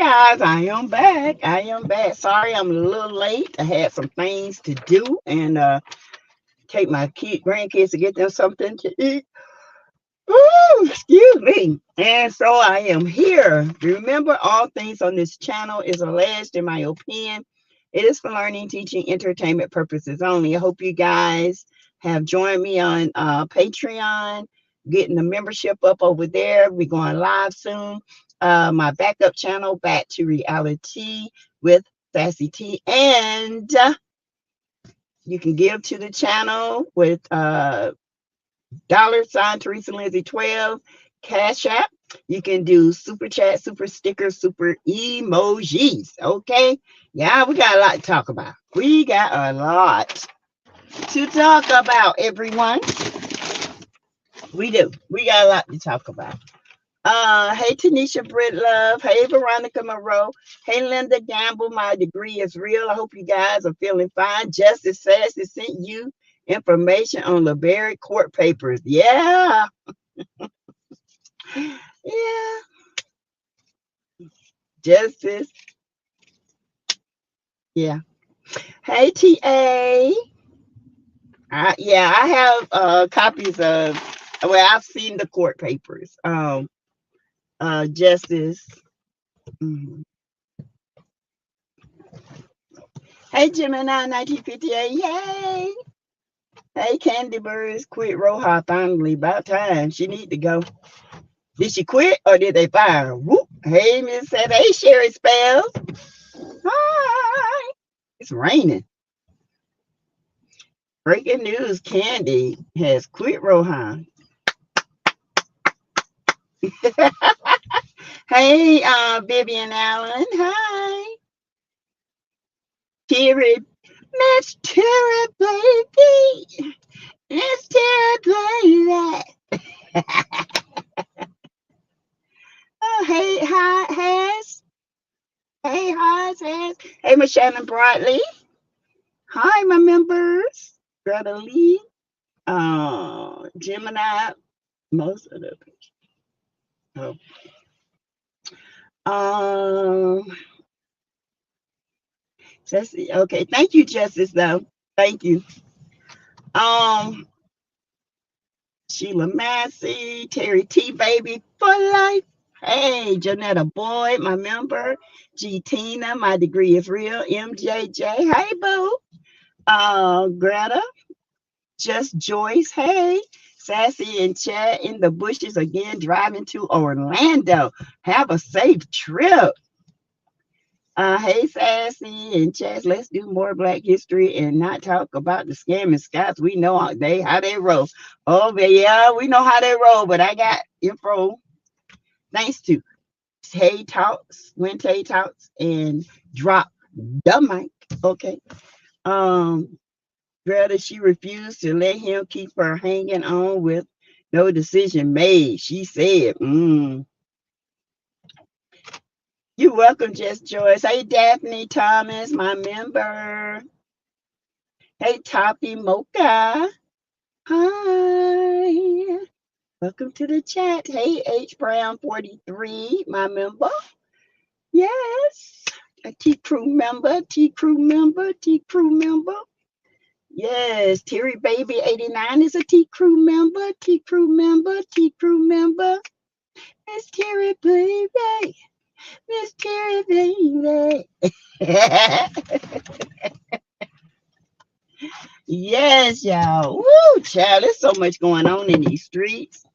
guys, I am back. I am back. Sorry, I'm a little late. I had some things to do and take my grandkids to get them something to eat. Ooh, excuse me. And so I am here. Remember, all things on this channel is alleged, in my opinion. It is for learning, teaching, entertainment purposes only. I hope you guys have joined me on Patreon, getting the membership up over there. We're going live soon. My backup channel, Back to Reality with Sassy T. And you can give to the channel with $ Teresa Lindsay 12 Cash App. You can do super chat, super stickers, super emojis. Okay. Yeah, we got a lot to talk about. We got a lot to talk about, everyone. We do. We got a lot to talk about. Hey Tanisha Britt Love. Hey Veronica Moreau. Hey Linda Gamble. My degree is real. I hope you guys are feeling fine. Justice Sassy sent you information on the buried court papers. Yeah. Yeah. Justice. Yeah. Hey TA. Yeah, I have copies of, well, I've seen the court papers. Justice. Mhm. Hey Gemini 1958. Yay. Hey Candy Birds. Quit Roja finally. About time. She need to go. Did she quit or did they fire her? Whoop. Hey Miss said, hey Sherry Spells. Hi. It's raining. Breaking news, Candy has quit Rohan. Hey, Vivian Allen. Hi. Terry. Miss Terry, baby. Miss Terry, baby. Oh, hey, hi, Has. Hey, Has. Hey, Miss Shannon Broadley. Hi, my members. Greta Lee. Gemini. Most of the oh. Jesse, okay. Thank you, Justice, though. Thank you. Sheila Massey, Terry T Baby for life. Hey, Janetta Boyd, my member. G Tina, my degree is real. MJJ, hey boo. Greta, Just Joyce, hey. Sassy and Chad in the bushes again, driving to Orlando. Have a safe trip. Hey, Sassy and Chaz, let's do more Black history and not talk about the scamming Scots. We know how they roll. Oh, but yeah, we know how they roll, but I got info thanks to Tay Talks, when Tay Talks, and drop the mic. Okay. Greta, she refused to let him keep her hanging on with no decision made. She said, You're welcome, Just Joyce. Hey, Daphne Thomas, my member. Hey, Toppy Mocha. Hi. Welcome to the chat. Hey, H Brown 43, my member. Yes. A Teakrew member, Teakrew member, Teakrew member. Yes, Terry Baby 89 is a Teakrew member, Teakrew member, Teakrew member. Miss Terry Baby. Miss Terry Baby. Yes, y'all. Woo, child. There's so much going on in these streets.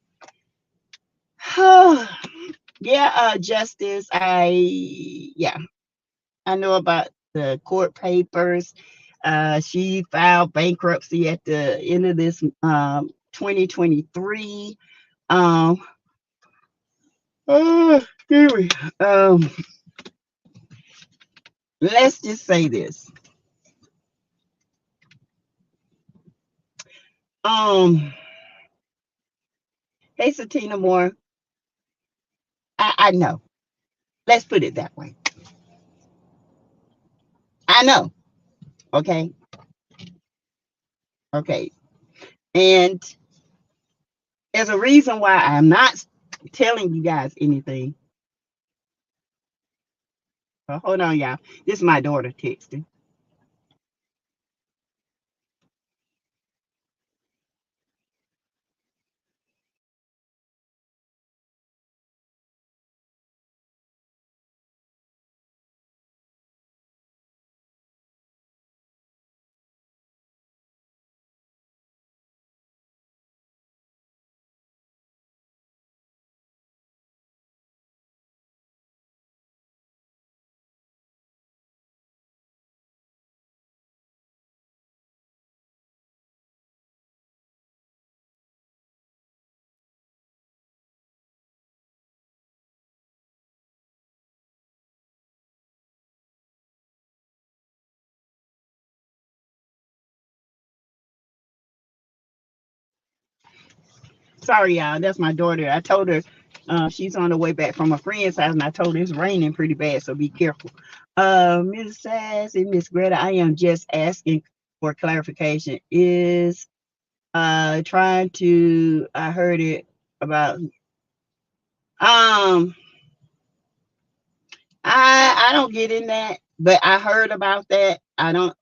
Yeah, Justice. I know about the court papers. She filed bankruptcy at the end of this 2023. Here we let's just say this. Hey, Satina Moore. I know. Let's put it that way. I know. Okay. Okay. And there's a reason why I'm not telling you guys anything. Hold on, y'all. This is my daughter texting. Sorry, y'all. That's my daughter. I told her she's on the way back from a friend's house, and I told her it's raining pretty bad, so be careful. Miss Sassy, Miss Greta, I am just asking for clarification. Is trying to I heard it about I don't get in that, but I heard about that. I don't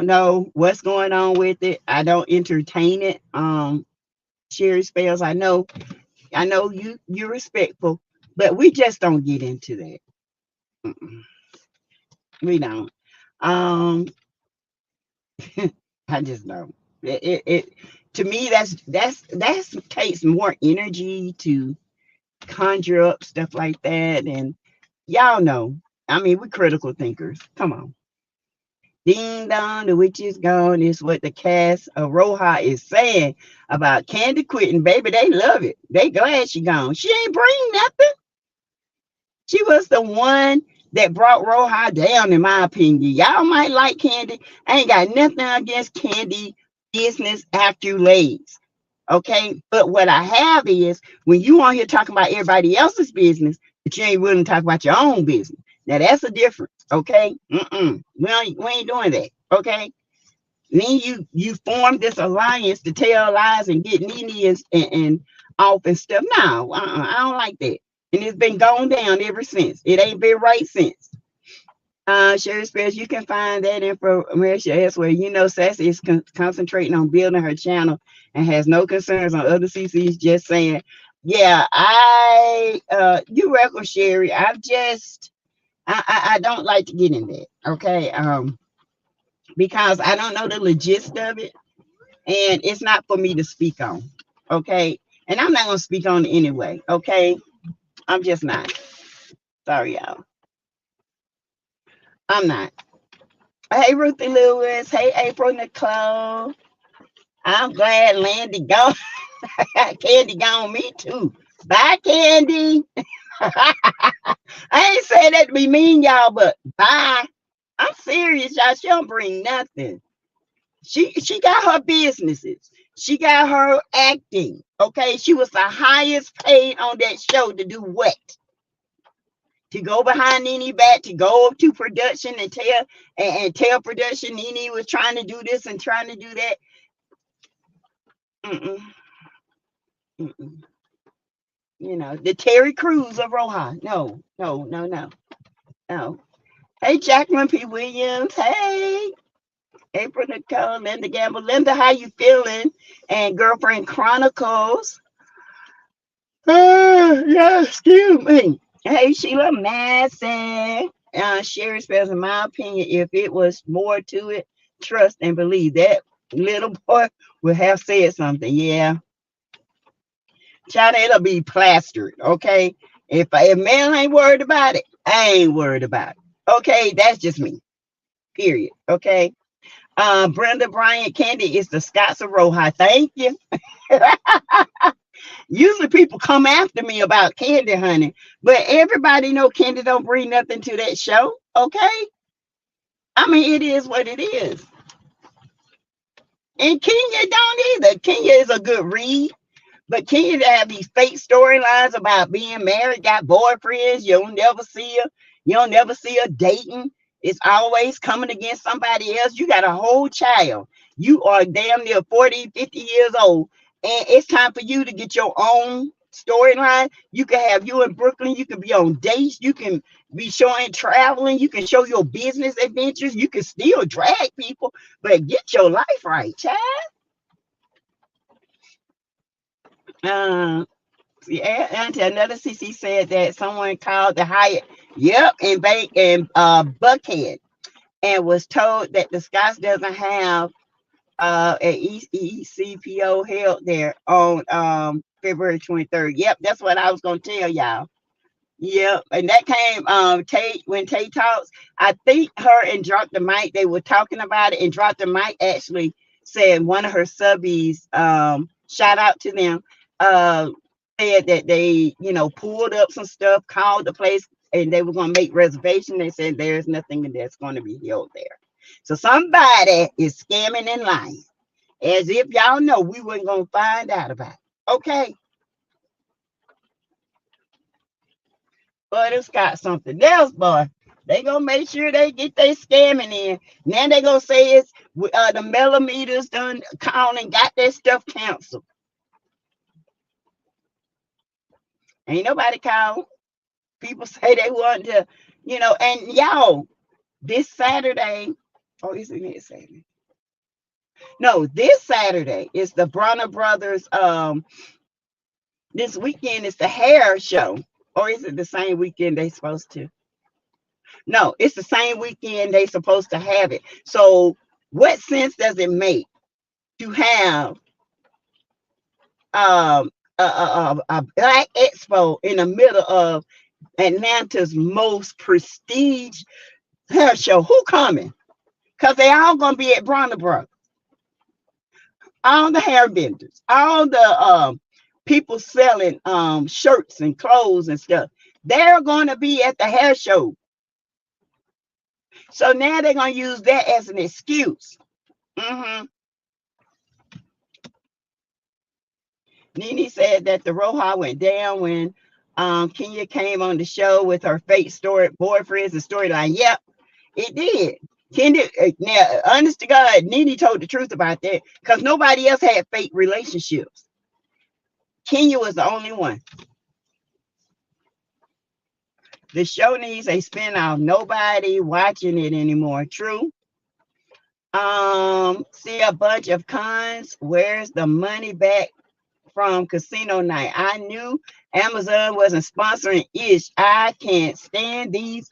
know what's going on with it. I don't entertain it. Sherry Spells, I know you're respectful, but we just don't get into that. Mm-mm, we don't. Um, I just don't. It to me that's takes more energy to conjure up stuff like that, and y'all know. I mean, we're critical thinkers. Come on. Ding dong, the witch is gone is what the cast of Roja is saying about Candy quitting. Baby, they love it. They glad she gone. She ain't bring nothing. She was the one that brought Roja down, in my opinion. Y'all might like Candy. I ain't got nothing against Candy business accolades. Okay. But what I have is when you on here talking about everybody else's business, but you ain't willing to talk about your own business. Now that's a difference. Okay. We ain't doing that. Okay. Then you form this alliance to tell lies and get Nene and off and stuff. No, I don't like that. And it's been going down ever since. It ain't been right since. Sherry Spears, you can find that information elsewhere. You know, Sassy is concentrating on building her channel and has no concerns on other CCs. Just saying, yeah, you reckon Sherry. I don't like to get in that. Okay, because I don't know the gist of it, and it's not for me to speak on. Okay, and I'm not gonna speak on it anyway. Okay, I'm just not. Sorry, y'all. I'm not. Hey, Ruthie Lewis. Hey, April Nicole. I'm glad Landy gone. Candy gone. Me too. Bye, Candy. I ain't saying that to be mean, y'all, but bye. I'm serious, y'all. She don't bring nothing. She got her businesses. She got her acting. Okay, she was the highest paid on that show to do what? To go behind Nene back, to go to production and tell production Nene was trying to do this and trying to do that. Mm-mm, mm-mm. You know, the Terry Crews of Rohan. No, no, no, no, no. Hey, Jacqueline P. Williams. Hey, April Nicole, Linda Gamble. Linda, how you feeling? And Girlfriend Chronicles. Yeah, excuse me. Hey, Sheila Massey. Sherry Spells, in my opinion, if it was more to it, trust and believe that little boy would have said something. Yeah. China, it'll be plastered. Okay. If man ain't worried about it, I ain't worried about it. Okay, that's just me. Period. Okay. Brenda Bryant Candy is the Scots of Rohi. Thank you. Usually people come after me about Candy, honey, but everybody know Candy don't bring nothing to that show. Okay. I mean, it is what it is. And Kenya don't either. Kenya is a good read, but Kenya have these fake storylines about being married, got boyfriends. You'll never see her. You'll never see her dating. It's always coming against somebody else. You got a whole child. You are damn near 40, 50 years old. And it's time for you to get your own storyline. You can have you in Brooklyn. You can be on dates. You can be showing traveling. You can show your business adventures. You can still drag people, but get your life right, child. Yeah, Auntie, another CC said that someone called the Hyatt, yep, in Buckhead, and was told that the Scotts doesn't have an ECPO held there on February 23rd. Yep, that's what I was gonna tell y'all. Yep, and that came Tay, when Tay talks. I think her and Drop the Mic, they were talking about it, and Drop the Mic actually said one of her subbies, shout out to them, uh said that they, you know, pulled up some stuff, called the place, and they were gonna make reservation. They said there's nothing that's gonna be held there. So somebody is scamming and lying. As if y'all know we weren't gonna find out about it. Okay. But it's got something else, boy. They gonna make sure they get their scamming in. Now they gonna say it's the millimeters done count and got that stuff canceled. Ain't nobody called. People say they want to, you know, and y'all, this Saturday, oh, is it this Saturday? No, this Saturday is the Bronner Brothers. This weekend is the hair show, or is it the same weekend they supposed to? No, it's the same weekend they supposed to have it. So what sense does it make to have a black expo in the middle of Atlanta's most prestige hair show? Who coming? Because they all gonna be at Bronner Brothers. All the hair vendors, all the people selling shirts and clothes and stuff, they're gonna be at the hair show. So now they're gonna use that as an excuse. Nene said that the Roja went down when Kenya came on the show with her fake story boyfriends and storyline. Yep, it did. Kenya, now, honest to God, Nene told the truth about that because nobody else had fake relationships. Kenya was the only one. The show needs a spinoff. Nobody watching it anymore. True. See a bunch of cons. Where's the money back from casino night? I knew Amazon wasn't sponsoring ish. I can't stand these.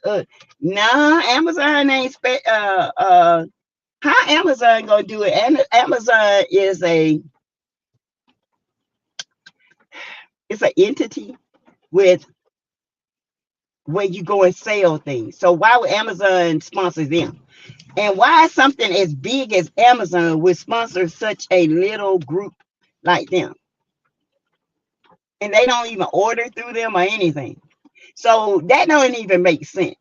Nah, Amazon ain't how Amazon gonna do it? And Amazon is it's an entity with where you go and sell things. So why would Amazon sponsor them? And why something as big as Amazon would sponsor such a little group like them? And they don't even order through them or anything. So that don't even make sense.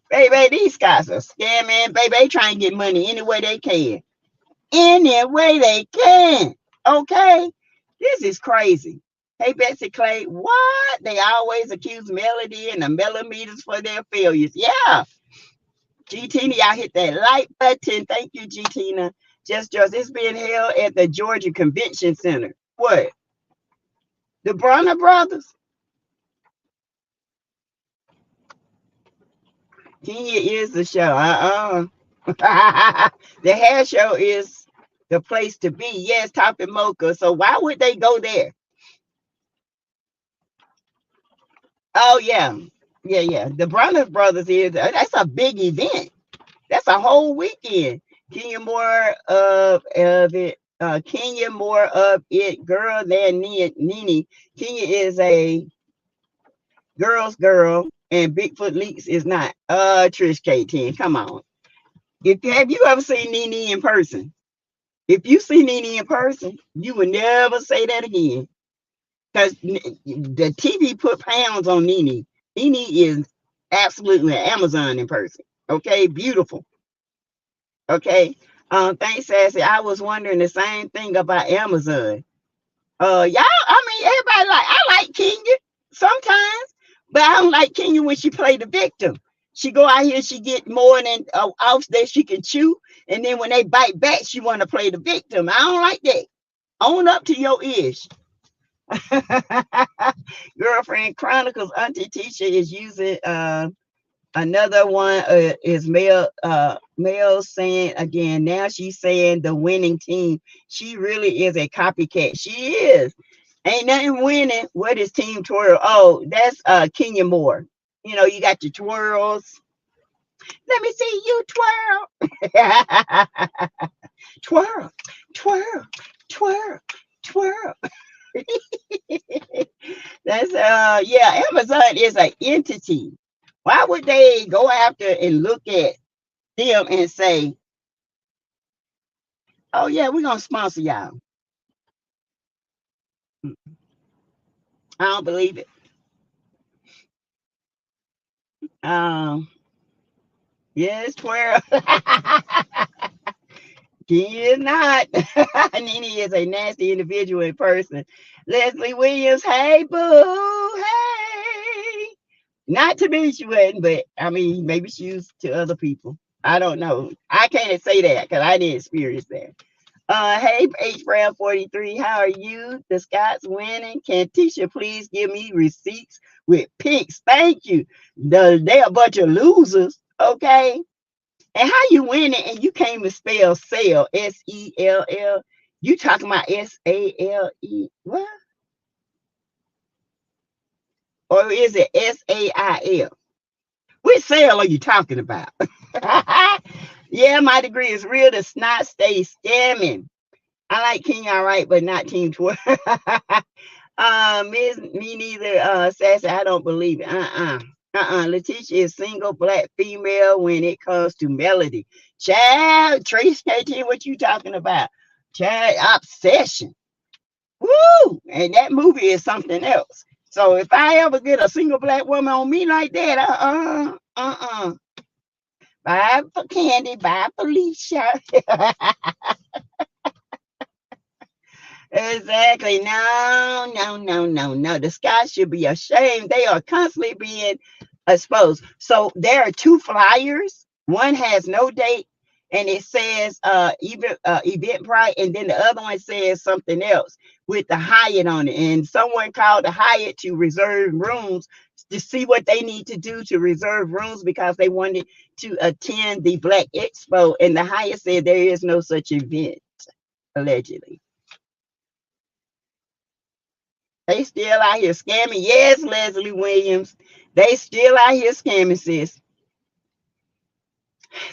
Baby, these guys are scamming. Baby, they trying to get money any way they can. Any way they can. Okay? This is crazy. Hey, Betsy Clay, what? They always accuse Melody and the millimeters for their failures. Yeah. G Tina, y'all hit that like button. Thank you, G Tina. Just it's being held at the Georgia Convention Center. What? The Bronner Brothers? Kenya is the show. The hair show is the place to be. Yes, Top and Mocha. So why would they go there? Oh, yeah. Yeah. The Bronner Brothers that's a big event. That's a whole weekend. Kenya more of it. Kenya more of it, girl, than Nene. Kenya is a girl's girl, and Bigfoot Leaks is not. Trish K10, come on. Have you ever seen Nene in person? If you see Nene in person, you will never say that again. Because the TV put pounds on Nene. Nene is absolutely an Amazon in person. Okay, beautiful. Okay. Thanks, Sassy. I was wondering the same thing about Amazon. Y'all, I mean, everybody I like Kenya sometimes, but I don't like Kenya when she play the victim. She go out here, she get more than off that she can chew, and then when they bite back, she want to play the victim. I don't like that. Own up to your ish. Girlfriend Chronicles, Auntie Tisha is using another one is Mel saying again. Now she's saying the winning team. She really is a copycat. She is. Ain't nothing winning. What is Team Twirl? Oh, that's Kenya Moore. You know, you got your twirls. Let me see you twirl. Twirl, twirl, twirl, twirl. That's yeah, Amazon is an entity. Why would they go after and look at them and say, oh yeah, we're gonna sponsor y'all? I don't believe it. Um, yes, 12. He is not. Nene is a nasty individual in person. Leslie Williams, hey boo, hey. Not to me, she wasn't, but I mean, maybe she was to other people. I don't know. I can't say that because I didn't experience that. Hey, H Brown 43, how are you? The Scots winning. Can Tisha please give me receipts with pics? Thank you. They a bunch of losers, okay? And how you winning and you can't even spell sell, S-E-L-L. You talking about S-A-L-E, what? Or is it S-A-I-L? Which sale are you talking about? Yeah, my degree is real. The snot stays scamming. I like King all right, but not Team 12. Me neither, Sassy. I don't believe it. Letitia is single black female when it comes to melody. Child, Trace KT, what you talking about? Child, obsession. Woo! And that movie is something else. So if I ever get a single black woman on me like that, bye for Candy, bye Felicia. Exactly. No, no, no, no, no. The Scots should be ashamed. They are constantly being exposed. So there are two flyers. One has no date and it says Eventbrite, and then the other one says something else with the Hyatt on it. And someone called the Hyatt to reserve rooms to see what they need to do to reserve rooms because they wanted to attend the Black Expo. And the Hyatt said there is no such event, allegedly. They still out here scamming. Yes, Leslie Williams. They still out here scamming, sis.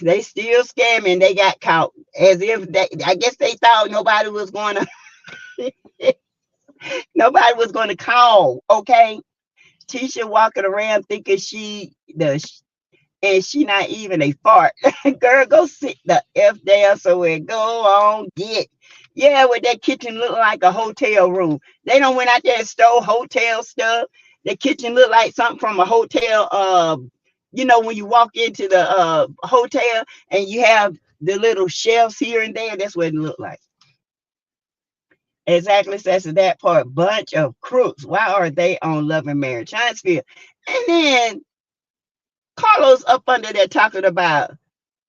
They still scamming. They got caught. As if they, I guess they thought nobody was gonna nobody was gonna call. Okay. Tisha walking around thinking and she not even a fart. Girl, go sit the F down somewhere. Go on, get. Yeah, with that kitchen look like a hotel room. They don't went out there and stole hotel stuff. The kitchen look like something from a hotel. You know, when you walk into the hotel and you have the little shelves here and there, that's what it looked like. Exactly, that's that part. Bunch of crooks. Why are they on Love and Marriage Huntsville? And then Carlos up under there talking about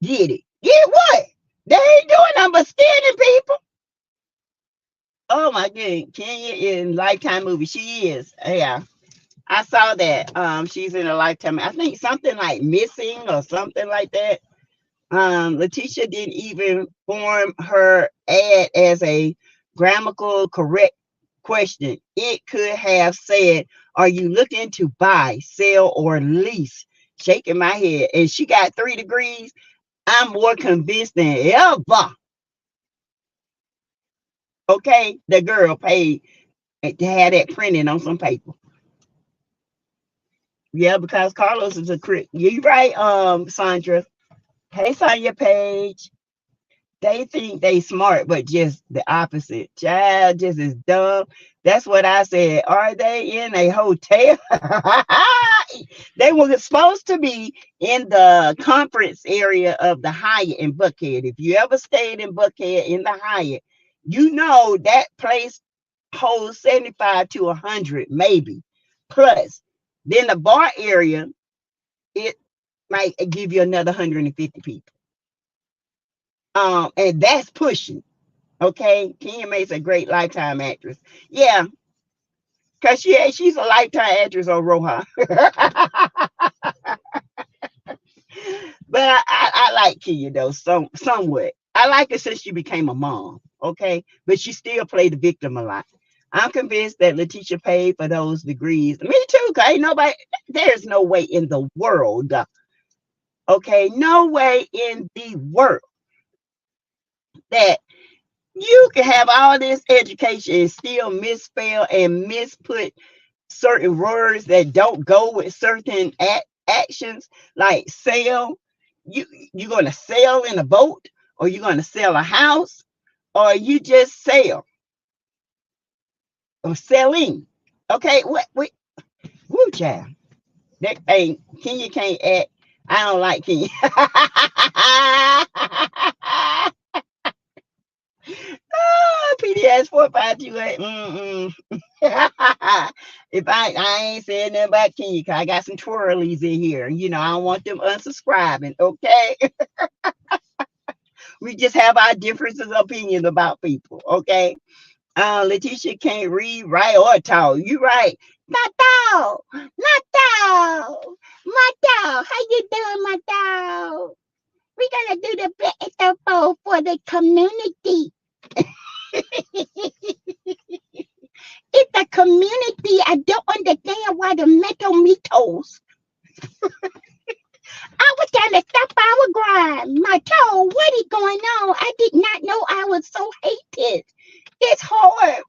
get it. Get what? They ain't doing nothing but scamming people. Oh my god, Kenya in Lifetime movie. She is. Yeah. I saw that. She's in a Lifetime. I think something like Missing or something like that. Letitia didn't even form her ad as a grammatical correct question. It could have said, are you looking to buy, sell, or lease? Shaking my head. And she got 3 degrees. I'm more convinced than ever. Okay, the girl paid to have that printed on some paper. Yeah, because Carlos is a critic. You right, Sandra. Hey, Sonya Page. They think they smart, but just the opposite. Child just is dumb. That's what I said. Are they in a hotel? They were supposed to be in the conference area of the Hyatt in Buckhead. If you ever stayed in Buckhead in the Hyatt, you know that place holds 75 to 100, maybe. Plus, then the bar area, it might give you another 150 people. And that's pushing. Okay, Kenya May's a great Lifetime actress. Yeah, Cause she's a lifetime actress on Rohan. But I like Kenya though, somewhat. I like her since she became a mom, okay? But she still played the victim a lot. I'm convinced that Letitia paid for those degrees. Me too, cause ain't nobody, there's no way in the world, okay? No way in the world that you can have all this education and still misspell and misput certain words that don't go with certain actions, like sell. You're going to sell in a boat, or you're going to sell a house, or you just sell or selling. Okay, what? Woo, child. That ain't Kenya can't act. I don't like Kenya. PDS 452. If I ain't saying nothing about Kenya, cause I got some twirlies in here. You know, I don't want them unsubscribing. Okay. We just have our differences of opinions about people. Okay. Letitia can't read, write, or talk. You right. My dog. My dog. My dog. How you doing, my dog? We're gonna do the best for the community. It's the community. I don't understand why the metal metos. I was trying to stop our grind. My toe, what is going on? I did not know I was so hated. It's hard.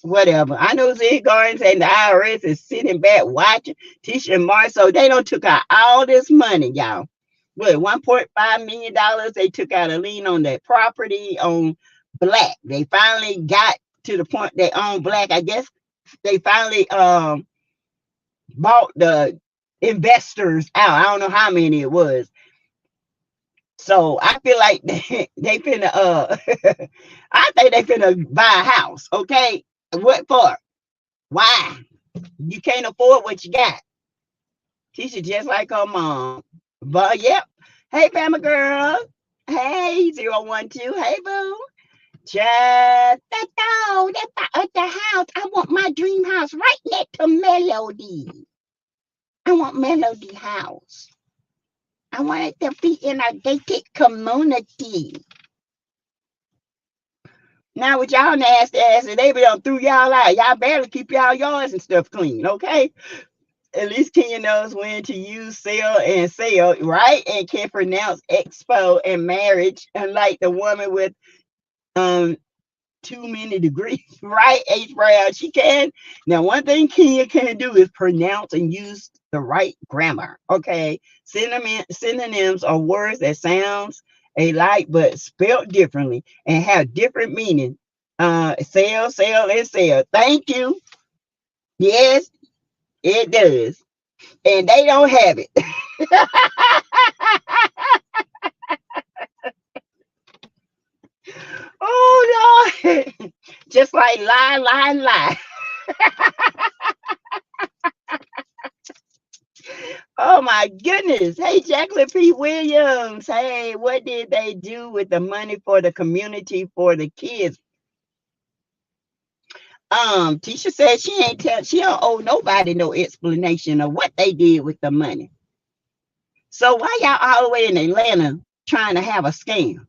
Whatever. I know Zig Gardens and the IRS is sitting back watching Tisha and Marceau. They don't took out all this money, y'all. What, $1.5 million they took out a lien on that property on Black. They finally got to the point they own Black. I guess they finally bought the investors out. I don't know how many it was. So I feel like they finna I think they finna buy a house. Okay. What for? Why? You can't afford what you got. Tisha just like her mom. But yep. Hey, Bama girl. Hey, 012. Hey, boo. Just that dog. That's at the house. I want my dream house right next to Melody. I want Melody house. I want it to be in a gated community. Now with y'all nasty asses, they be done threw y'all out. Y'all barely keep y'all yards and stuff clean, okay? At least Kenya knows when to use sell and sell, right? And can pronounce expo and marriage, unlike the woman with too many degrees, right? H. Brown, she can. Now, one thing Kenya can do is pronounce and use the right grammar, okay? Synonyms are words that sounds alike but spelled differently and have different meaning. Sell, sell, and sell. Thank you. Yes, it does. And they don't have it. Oh, Lord. Just like lie, lie, lie. Oh, my goodness. Hey, Jacqueline P. Williams. Hey, what did they do with the money for the community for the kids? Tisha said she don't owe nobody no explanation of what they did with the money. So why y'all all the way in Atlanta trying to have a scam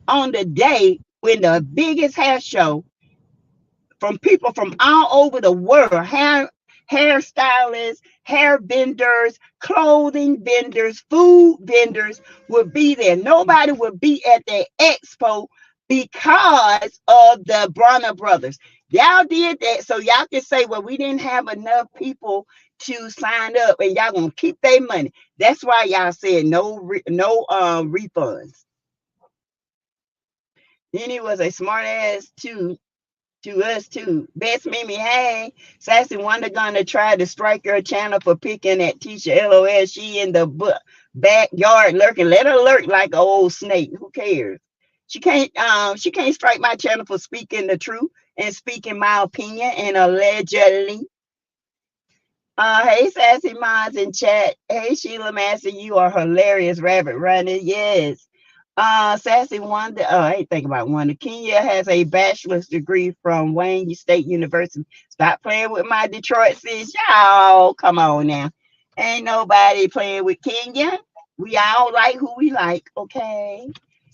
on the day when the biggest hair show from people from all over the world, hairstylists, hair vendors, clothing vendors, food vendors would be there. Nobody would be at the expo because of the Bronner brothers. Y'all did that so y'all can say, well, we didn't have enough people to sign up and y'all gonna keep their money. That's why y'all said no refunds. Then he was a smart ass to us too. Best Mimi, hey. Sassy Wonder gonna try to strike her channel for picking at Tisha. LOL. She in the backyard lurking. Let her lurk like an old snake. Who cares? She can't strike my channel for speaking the truth and speaking my opinion and allegedly. Hey, Sassy Mods in chat. Hey, Sheila Massey, you are hilarious, rabbit running. Yes. Sassy Wonder, I ain't thinking about Wonder. Kenya has a bachelor's degree from Wayne State University. Stop playing with my Detroit sis. Y'all, come on now. Ain't nobody playing with Kenya. We all like who we like, okay?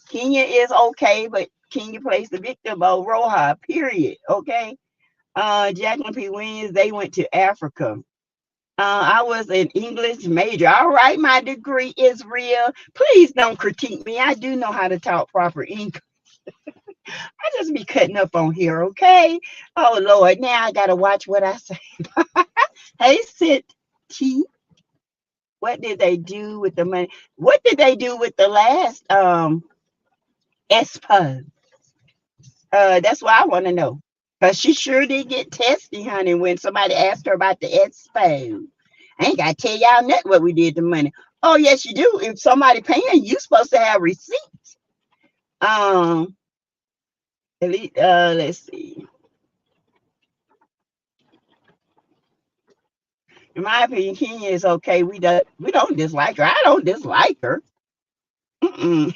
Kenya is okay, but Kenya plays the victim of Roja, period, okay? Jacqueline P. Williams, they went to Africa. I was an English major. All right, my degree is real. Please don't critique me. I do know how to talk proper English. I just be cutting up on here, okay? Oh Lord, now I gotta watch what I say. Hey, Sit T, what did they do with the money? What did they do with the last expo? That's what I want to know. Cause she sure did get testy, honey, when somebody asked her about the expo. I ain't gotta tell y'all nothing what we did to money. Oh yes, you do. If somebody paying, you supposed to have receipts. At least, let's see. In my opinion, Kenya is okay. We don't dislike her. I don't dislike her. Mm-mm.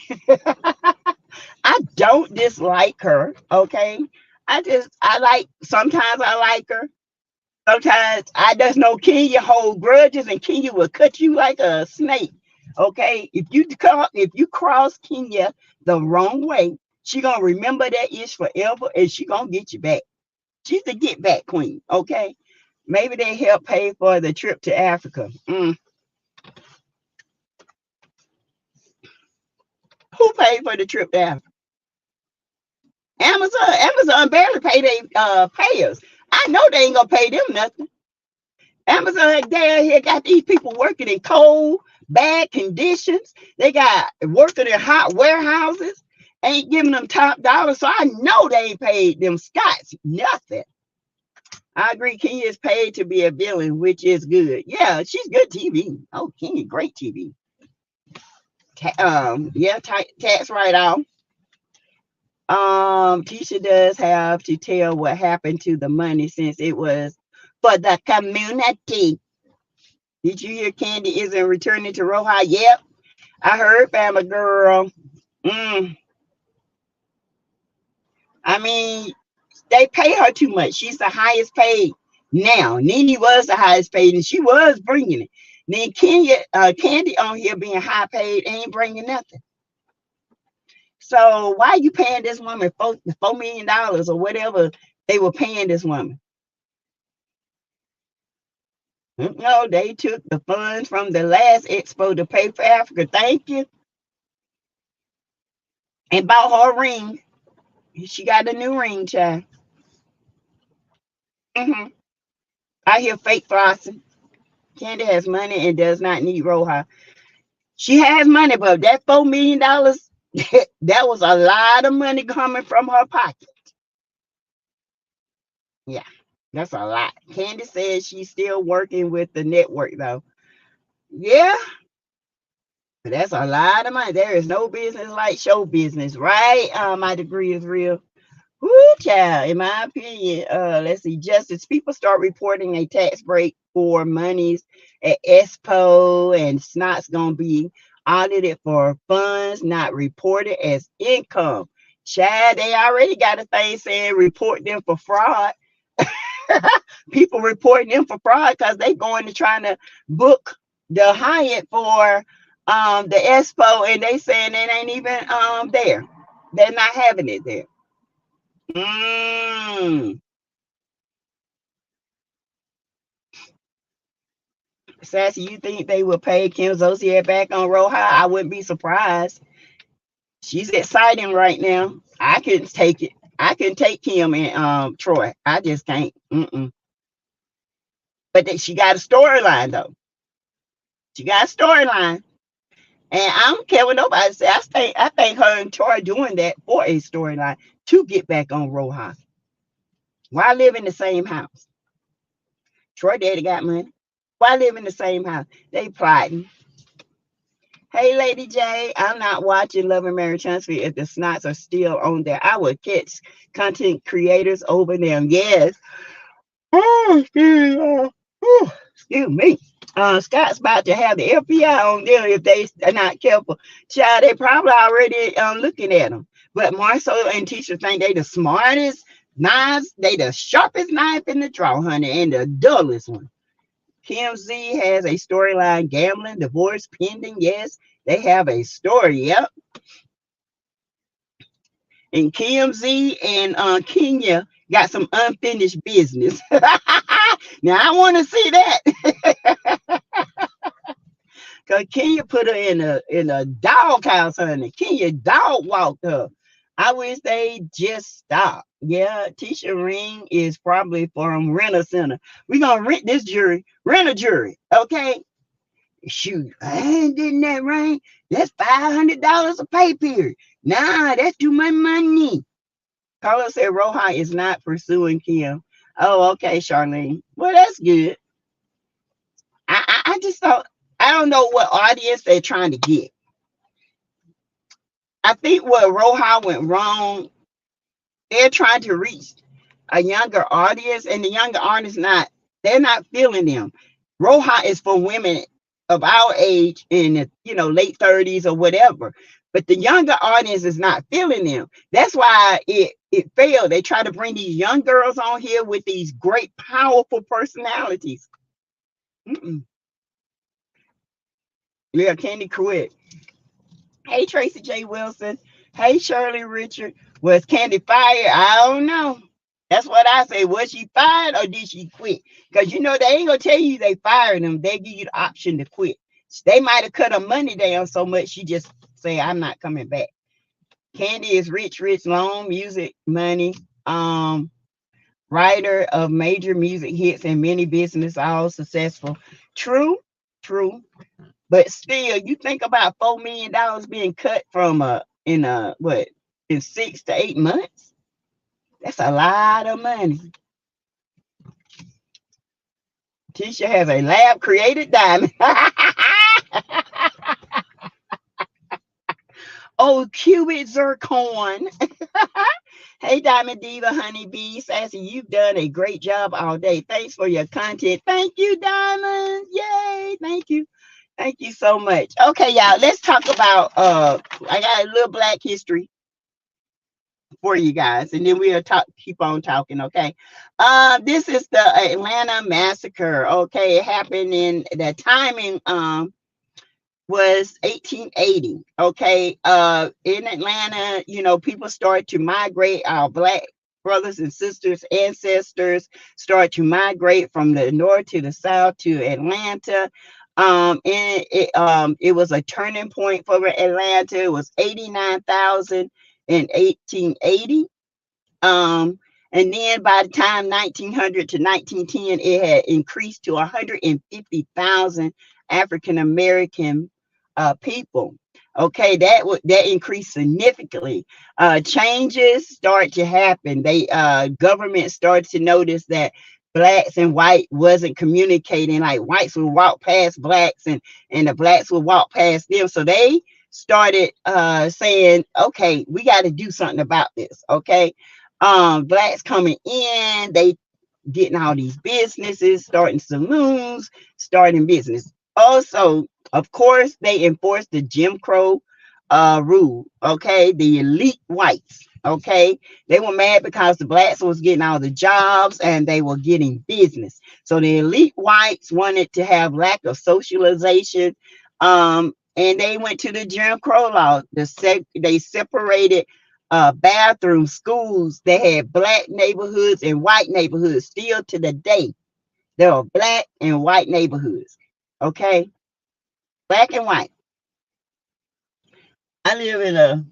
I don't dislike her. Okay. Sometimes I like her. Sometimes I just know Kenya hold grudges and Kenya will cut you like a snake. Okay. If you cross Kenya the wrong way, she gonna remember that ish forever and she gonna get you back. She's the get back queen. Okay. Maybe they help pay for the trip to Africa. Who paid for the trip to Africa? Amazon. Amazon barely pay their payers. I know they ain't gonna pay them nothing. Amazon down here got these people working in cold, bad conditions. They got working in hot warehouses, ain't giving them top dollar. So I know they ain't paid them Scots nothing. I agree. Kenya is paid to be a villain, which is good. Yeah, she's good TV. Oh, Kenya, great TV. Yeah, tax write off. Keisha does have to tell what happened to the money since it was for the community. Did you hear Candy isn't returning to Roja? Yep, I heard, Family Girl. I mean, they pay her too much. She's the highest paid now. Nene was the highest paid, and she was bringing it. Then Candy on here being high paid ain't bringing nothing. So why are you paying this woman $4 million or whatever they were paying this woman? No, they took the funds from the last expo to pay for Africa. Thank you. And bought her a ring. She got a new ring, child. I hear fake flossing. Candy has money and does not need Roja. She has money, but that $4 million, that was a lot of money coming from her pocket. Yeah, that's a lot. Candy says she's still working with the network, though. Yeah, that's a lot of money. There is no business like show business, right? My degree is real. Woo, child. In my opinion, let's see, justice. People start reporting a tax break for monies at Expo, and it's not gonna be audited for funds not reported as income. Child, they already got a thing saying report them for fraud. People reporting them for fraud because they going to trying to book the Hyatt for the Expo, and they saying it ain't even there. They're not having it there. Sassy, you think they will pay Kim Zolciak back on Roja? I wouldn't be surprised. She's exciting right now. I couldn't take it. I can take Kim and Troy. I just can't. But she got a storyline though. She got a storyline. And I don't care what nobody says. I think her and Troy doing that for a storyline to get back on Roja. Why live in the same house? Troy daddy got money. Why live in the same house? They plotting. Hey, Lady J, I'm not watching Love and Marriage Transfer if the snots are still on there. I would catch content creators over them. Yes. Oh, excuse me. Scott's about to have the FBI on them if they are not careful. Child, they probably already looking at them. But Marcel and Tisha think they the smartest knives, they the sharpest knife in the drawer, honey, and the dullest one. Kim Z has a storyline: gambling, divorce pending. Yes, they have a story. Yep. And Kim Z and Kenya got some unfinished business. Now I want to see that. Cause Kenya put her in a doghouse, honey. Kenya dog walked her. I wish they just stop. Yeah, Tisha Ring is probably from Rent a Center. We gonna rent this jury, rent a jury, okay? Shoot, I ain't getting that ring. That's $500 a pay period. Nah, that's too much money. Carlos said Rohan is not pursuing Kim. Oh, okay, Charlene. Well, that's good. I just thought, I don't know what audience they're trying to get. I think what Rohan went wrong, they're trying to reach a younger audience, and the younger audience they're not feeling them. Rohan is for women of our age in the late 30s or whatever. But the younger audience is not feeling them. That's why it failed. They try to bring these young girls on here with these great, powerful personalities. Yeah, Candy Quit. Hey, Tracy J. Wilson. Hey, Shirley Richard. Was Candy fired? I don't know. That's what I say. Was she fired or did she quit? Because they ain't gonna tell you they fired them. They give you the option to quit. They might have cut her money down so much she just say, I'm not coming back. Candy is rich, long music money. Writer of major music hits and many business, all successful. True. But still, you think about $4 million being cut from in 6 to 8 months. That's a lot of money. Tisha has a lab created diamond. Oh, cubic zircon. Hey, Diamond Diva, Honeybee, Sassy, you've done a great job all day. Thanks for your content. Thank you, Diamond. Yay. Thank you. Thank you so much. Okay, y'all, let's talk about, I got a little Black history for you guys, and then we'll keep on talking, okay? This is the Atlanta massacre, okay? It happened in the timing, was 1880, okay? In Atlanta, people started to migrate. Our Black brothers and sisters, ancestors, started to migrate from the north to the south to Atlanta. And it was a turning point for Atlanta. It was 89,000 in 1880. And then by the time 1900 to 1910, it had increased to 150,000 African American people. Okay, that increased significantly. Changes start to happen. Government started to notice that Blacks and white wasn't communicating. Like whites would walk past Blacks and the Blacks would walk past them. So they started saying, okay, we got to do something about this. Okay. Blacks coming in, they getting all these businesses, starting saloons, starting business. Also, of course, they enforced the Jim Crow rule. Okay, the elite whites. Okay, they were mad because the Blacks was getting all the jobs and they were getting business. So the elite whites wanted to have lack of socialization. And they went to the Jim Crow law. They separated bathroom schools. They had Black neighborhoods and white neighborhoods. Still to the day, there are Black and white neighborhoods. Okay, Black and white. I live in a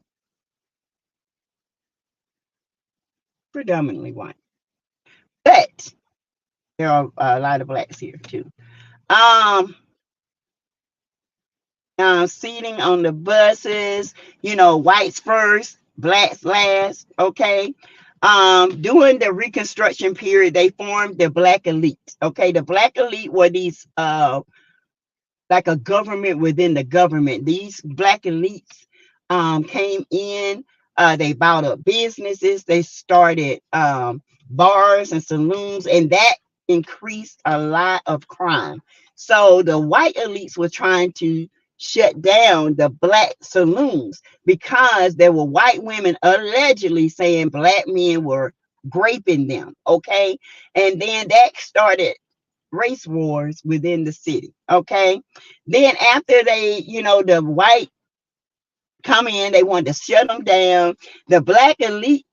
predominantly white, but there are a lot of Blacks here too. Seating on the buses, whites first, Blacks last. Okay. During the Reconstruction period, they formed the Black elite. Okay, the Black elite were these like a government within the government. These Black elites came in. They bought up businesses. They started bars and saloons, and that increased a lot of crime. So the white elites were trying to shut down the black saloons because there were white women allegedly saying black men were raping them. Okay. And then that started race wars within the city. Okay. Then after they, the white come in, they wanted to shut them down. The black elite,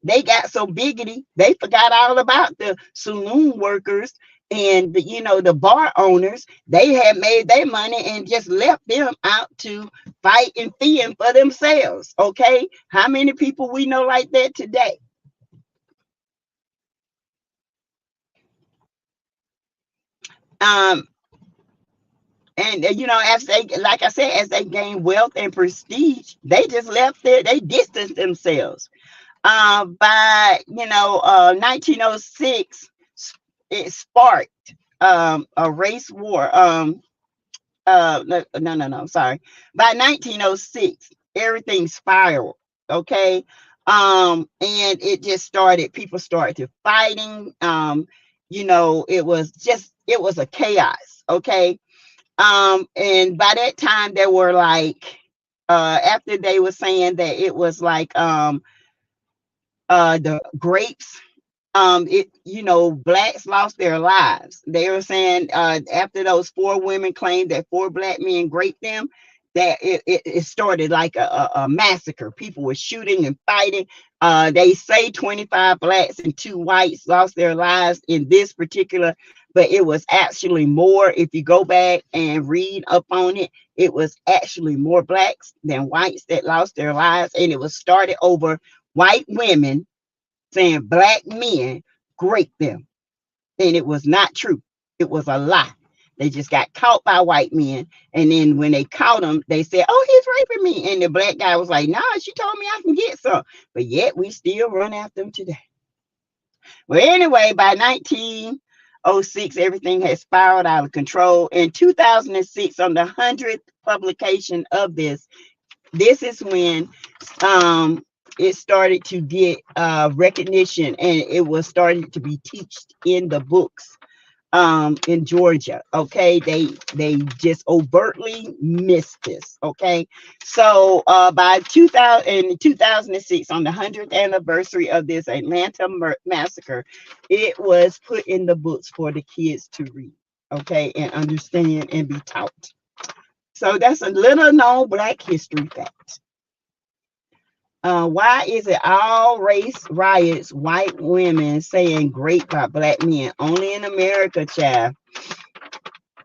they got so biggity, they forgot all about the saloon workers and the bar owners. They had made their money and just left them out to fight and fend for themselves. Okay. How many people we know like that today? Um, and as they, like I said, as they gain wealth and prestige, they just left there, they distanced themselves. By 1906, it sparked a race war. No, sorry. By 1906, everything spiraled. Okay. And it just started, people started to fighting. It was a chaos. Okay. And by that time there were like, after they were saying that it was like, the grapes, blacks lost their lives. They were saying, after those four women claimed that four black men raped them, that it started like a massacre. People were shooting and fighting. They say 25 blacks and 2 whites lost their lives in this particular, but it was actually more. If you go back and read up on it, it was actually more blacks than whites that lost their lives. And it was started over white women saying black men raped them. And it was not true. It was a lie. They just got caught by white men. And then when they caught them, they said, "Oh, he's raping me." And the black guy was like, "Nah, she told me I can get some." But yet we still run after them today. Well, anyway, by 1906, everything had spiraled out of control. In 2006, on the 100th publication of this is when it started to get recognition, and it was starting to be taught in the books in Georgia. Okay, they just overtly missed this. Okay, so by 2006, on the 100th anniversary of this Atlanta massacre, it was put in the books for the kids to read, okay, and understand and be taught. So that's a little known Black history fact. Why is it all race riots, white women saying great by black men? Only in America, child.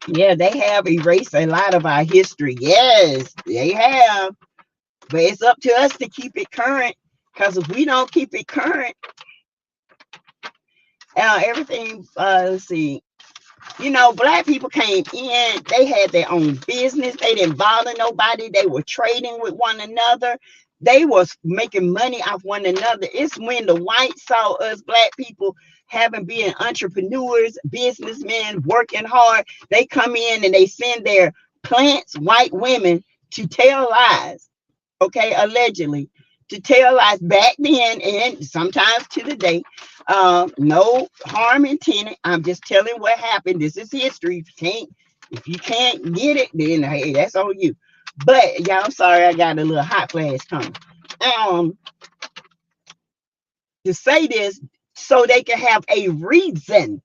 Yeah, they have erased a lot of our history. Yes, they have. But it's up to us to keep it current. Because if we don't keep it current, everything, let's see. Black people came in, they had their own business. They didn't bother nobody. They were trading with one another. They was making money off one another. It's when the whites saw us black people having been entrepreneurs, businessmen, working hard. They come in and they send their plants, white women, to tell lies, okay, allegedly, to tell lies back then and sometimes to the day. No harm intended. I'm just telling what happened. This is history. If you can't get it, then hey, that's on you. But y'all, I'm sorry, I got a little hot flash coming. To say this so they can have a reason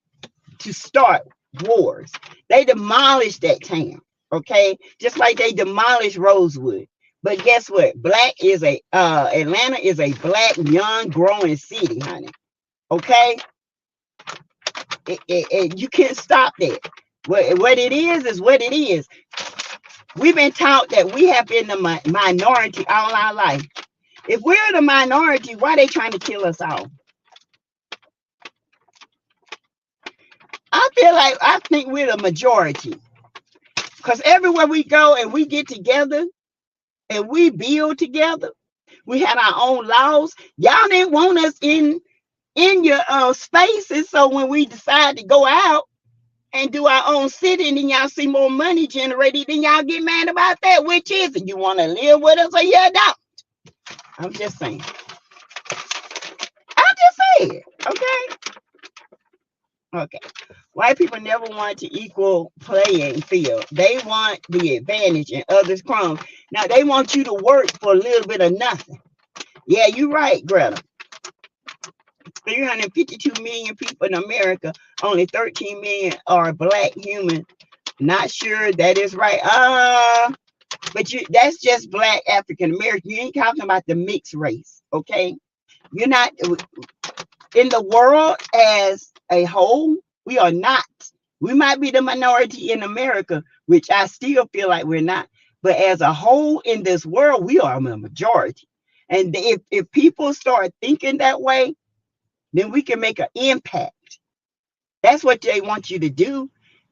to start wars. They demolished that town, okay? Just like they demolished Rosewood. But guess what? Atlanta is a black, young, growing city, honey. Okay? You can't stop that. What it is what it is. We've been taught that we have been the minority all our life. If we're the minority, why are they trying to kill us all? I think we're the majority. Because everywhere we go and we get together and we build together, we had our own laws. Y'all didn't want us in your spaces. So when we decide to go out and do our own city, and then y'all see more money generated, then y'all get mad about that. Which is it? You want to live with us or you don't? I'm just saying. I'm just saying. Okay. Okay. White people never want to equal playing field. They want the advantage and others crumbs. Now they want you to work for a little bit of nothing. Yeah, you're right, Greta. 352 million people in America, only 13 million are black human. Not sure that is right. But that's just black African American. You ain't talking about the mixed race, okay? You're not in the world as a whole. We are not. We might be the minority in America, which I still feel like we're not. But as a whole in this world, we are a majority. And if people start thinking that way, then we can make an impact. That's what they want you to do.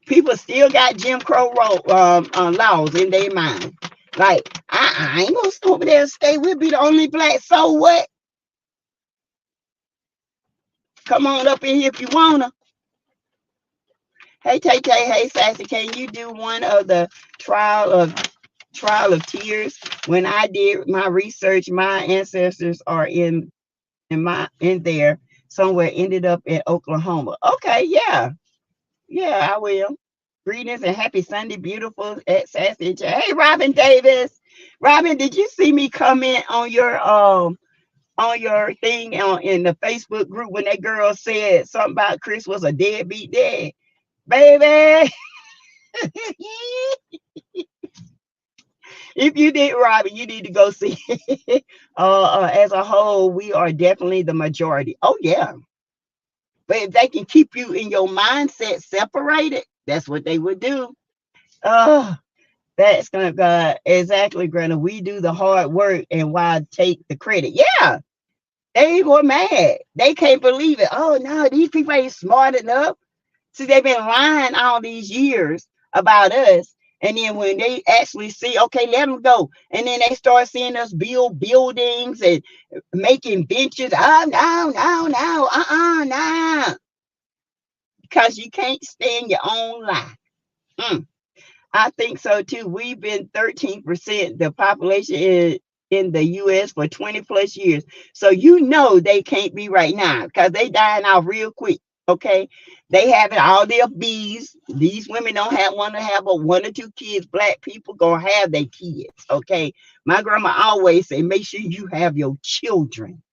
People still got Jim Crow laws in their mind. Like, I ain't gonna stay over there and stay. We'll be the only black. So what? Come on up in here if you wanna. Hey Tay Tay, hey Sassy, can you do one of the trial of tears? When I did my research, my ancestors are in there somewhere. Ended up in Oklahoma. Okay, yeah, I will. Greetings and happy Sunday, beautiful at Sassy. Hey, Robin Davis. Robin, did you see me comment on your thing in the Facebook group when that girl said something about Chris was a deadbeat dad? Baby. If you did, Robin, you need to go see it. As a whole, we are definitely the majority. Oh, yeah. But if they can keep you in your mindset separated, that's what they would do. Oh, that's gonna go exactly, Greta. We do the hard work and why take the credit? Yeah, they were mad. They can't believe it. Oh no, these people ain't smart enough. See, they've been lying all these years about us. And then when they actually see, okay, let them go. And then they start seeing us build buildings and making benches. Oh, no. Because you can't stand your own lie. I think so too. We've been 13% the population in the US for 20 plus years. So they can't be right now because they dying out real quick. Okay. They having all their bees. These women don't want to have but 1 or 2 kids. Black people gonna have their kids. Okay. My grandma always say, make sure you have your children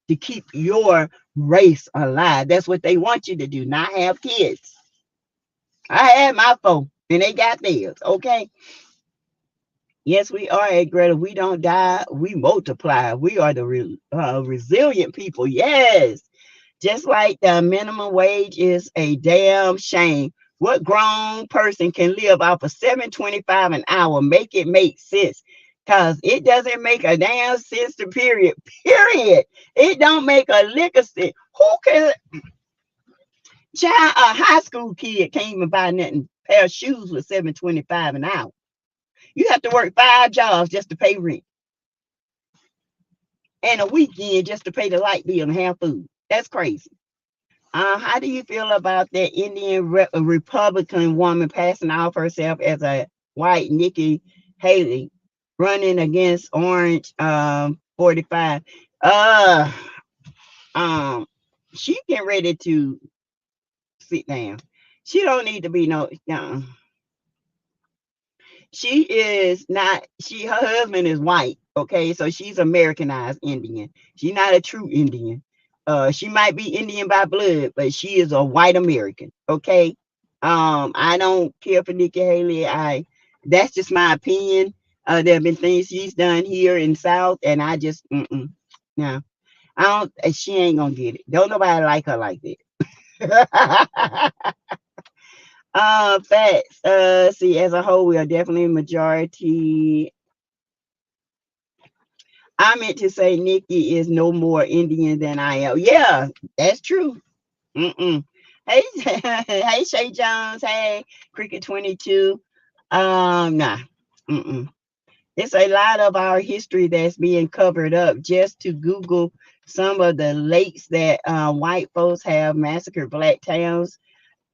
to keep your race alive. That's what they want you to do, not have kids. I had my folks and they got theirs. Okay. Yes, we are at Greta. We don't die, we multiply. We are the resilient people. Yes. Just like the minimum wage is a damn shame. What grown person can live off of $7.25 an hour? Make it make sense. Because it doesn't make a damn sense to period. It don't make a lick of sense. Who can a high school kid can't even buy nothing, pair of shoes with $7.25 an hour. You have to work 5 jobs just to pay rent. And a weekend just to pay the light bill and have food. That's crazy. How do you feel about that Indian Republican woman passing off herself as a white Nikki Haley running against Orange 45? She getting ready to sit down. She don't need to be no. She is not. Her husband is white. Okay, so she's Americanized Indian. She's not a true Indian. She might be Indian by blood, but she is a white American. Okay. I don't care for Nikki Haley. That's just my opinion. There have been things she's done here in South, and I just no. I don't. She ain't gonna get it. Don't nobody like her like that. Facts. See, as a whole, we are definitely a majority. I meant to say Nikki is no more Indian than I am. Yeah, that's true. Hey, hey, Shay Jones. Hey, Cricket 22. Nah. It's a lot of our history that's being covered up. Just to Google some of the lakes that white folks have massacred black towns,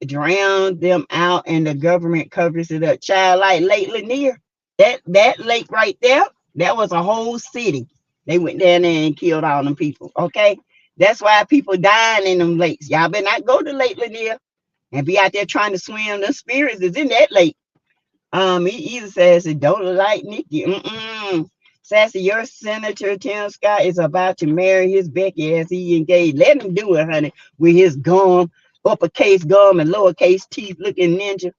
drowned them out, and the government covers it up. Child, like Lake Lanier, that lake right there, that was a whole city. They went down there and killed all them people. Okay, That's why people dying in them lakes. Y'all better not go to Lake Lanier and be out there trying to swim. The spirits is in that lake. He either says it don't look like Nikki. Sassy, your Senator Tim Scott is about to marry his Becky as he engaged. Let him do it, honey, with his gum, uppercase gum and lowercase teeth looking ninja.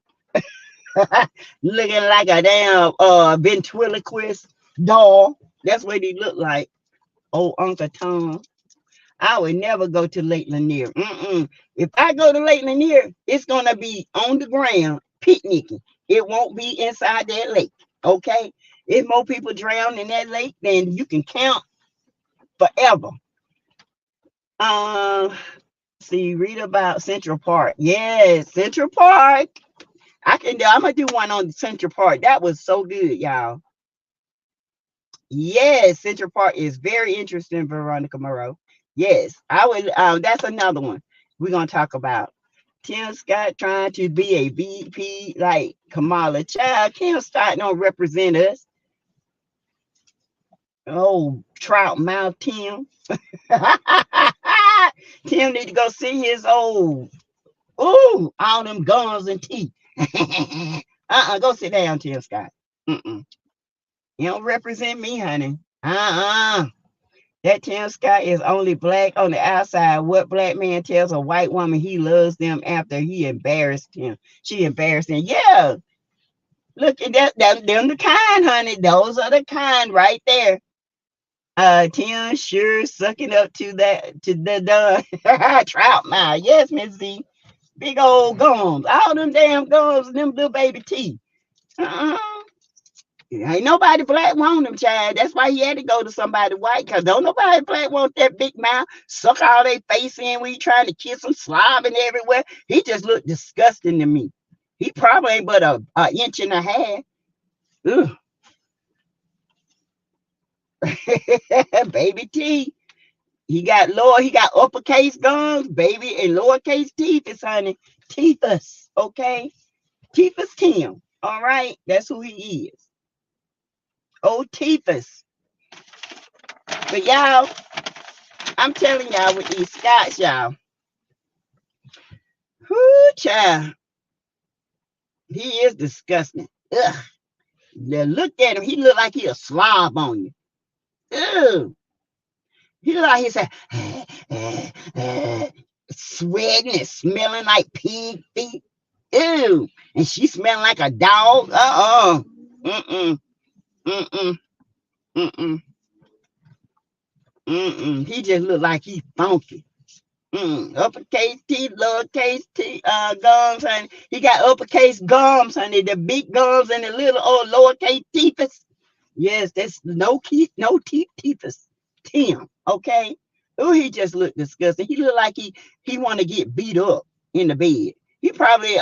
Looking like a damn ventriloquist doll. That's what he looked like. Oh, Uncle Tom. I would never go to Lake Lanier. If I go to Lake Lanier, it's gonna be on the ground picnicking. It won't be inside that lake. Okay? If more people drown in that lake, then you can count forever. See, read about Central Park. Yes, Central Park. I'm gonna do one on Central Park. That was so good, y'all. Yes, Central Park is very interesting, Veronica Moreau. Yes, I would. That's another one we're gonna talk about. Tim Scott trying to be a VP like Kamala. Child, Tim Scott don't represent us. Oh, trout mouth Tim. Tim need to go see his old. Ooh, all them gums and teeth. Go sit down, Tim Scott. You don't represent me, honey. That Tim Scott is only black on the outside. What black man tells a white woman he loves them after he embarrassed him? She embarrassed him. Yeah. Look at that. Them the kind, honey. Those are the kind right there. Tim sure sucking up to the trout mouth. Yes, Miss Z. Big old gums. All them damn gums and them little baby teeth. Ain't nobody black want them, child. That's why he had to go to somebody white, because don't nobody black want that big mouth, suck all their face in when you trying to kiss them, slobbing everywhere. He just looked disgusting to me. He probably ain't but a inch and a half. Ugh. Baby T. He got uppercase gums, baby, and lowercase teeth, honey. Teethus, okay? Teethus Tim. All right, that's who he is. Oh, Teethus. But y'all, I'm telling y'all with these Scots, y'all. Whoo, child. He is disgusting. Ugh. Now look at him. He look like he a slob on you. Ugh. He look like he's sweating and smelling like pig feet. Ew. And she smelling like a dog. He just look like he funky. Uppercase teeth, lowercase teeth, gums, honey. He got uppercase gums, honey. The big gums and the little old lowercase teethus. Yes, that's no teeth, teethus. Tim, okay. Oh, he just looked disgusting. He looked like he want to get beat up in the bed. He probably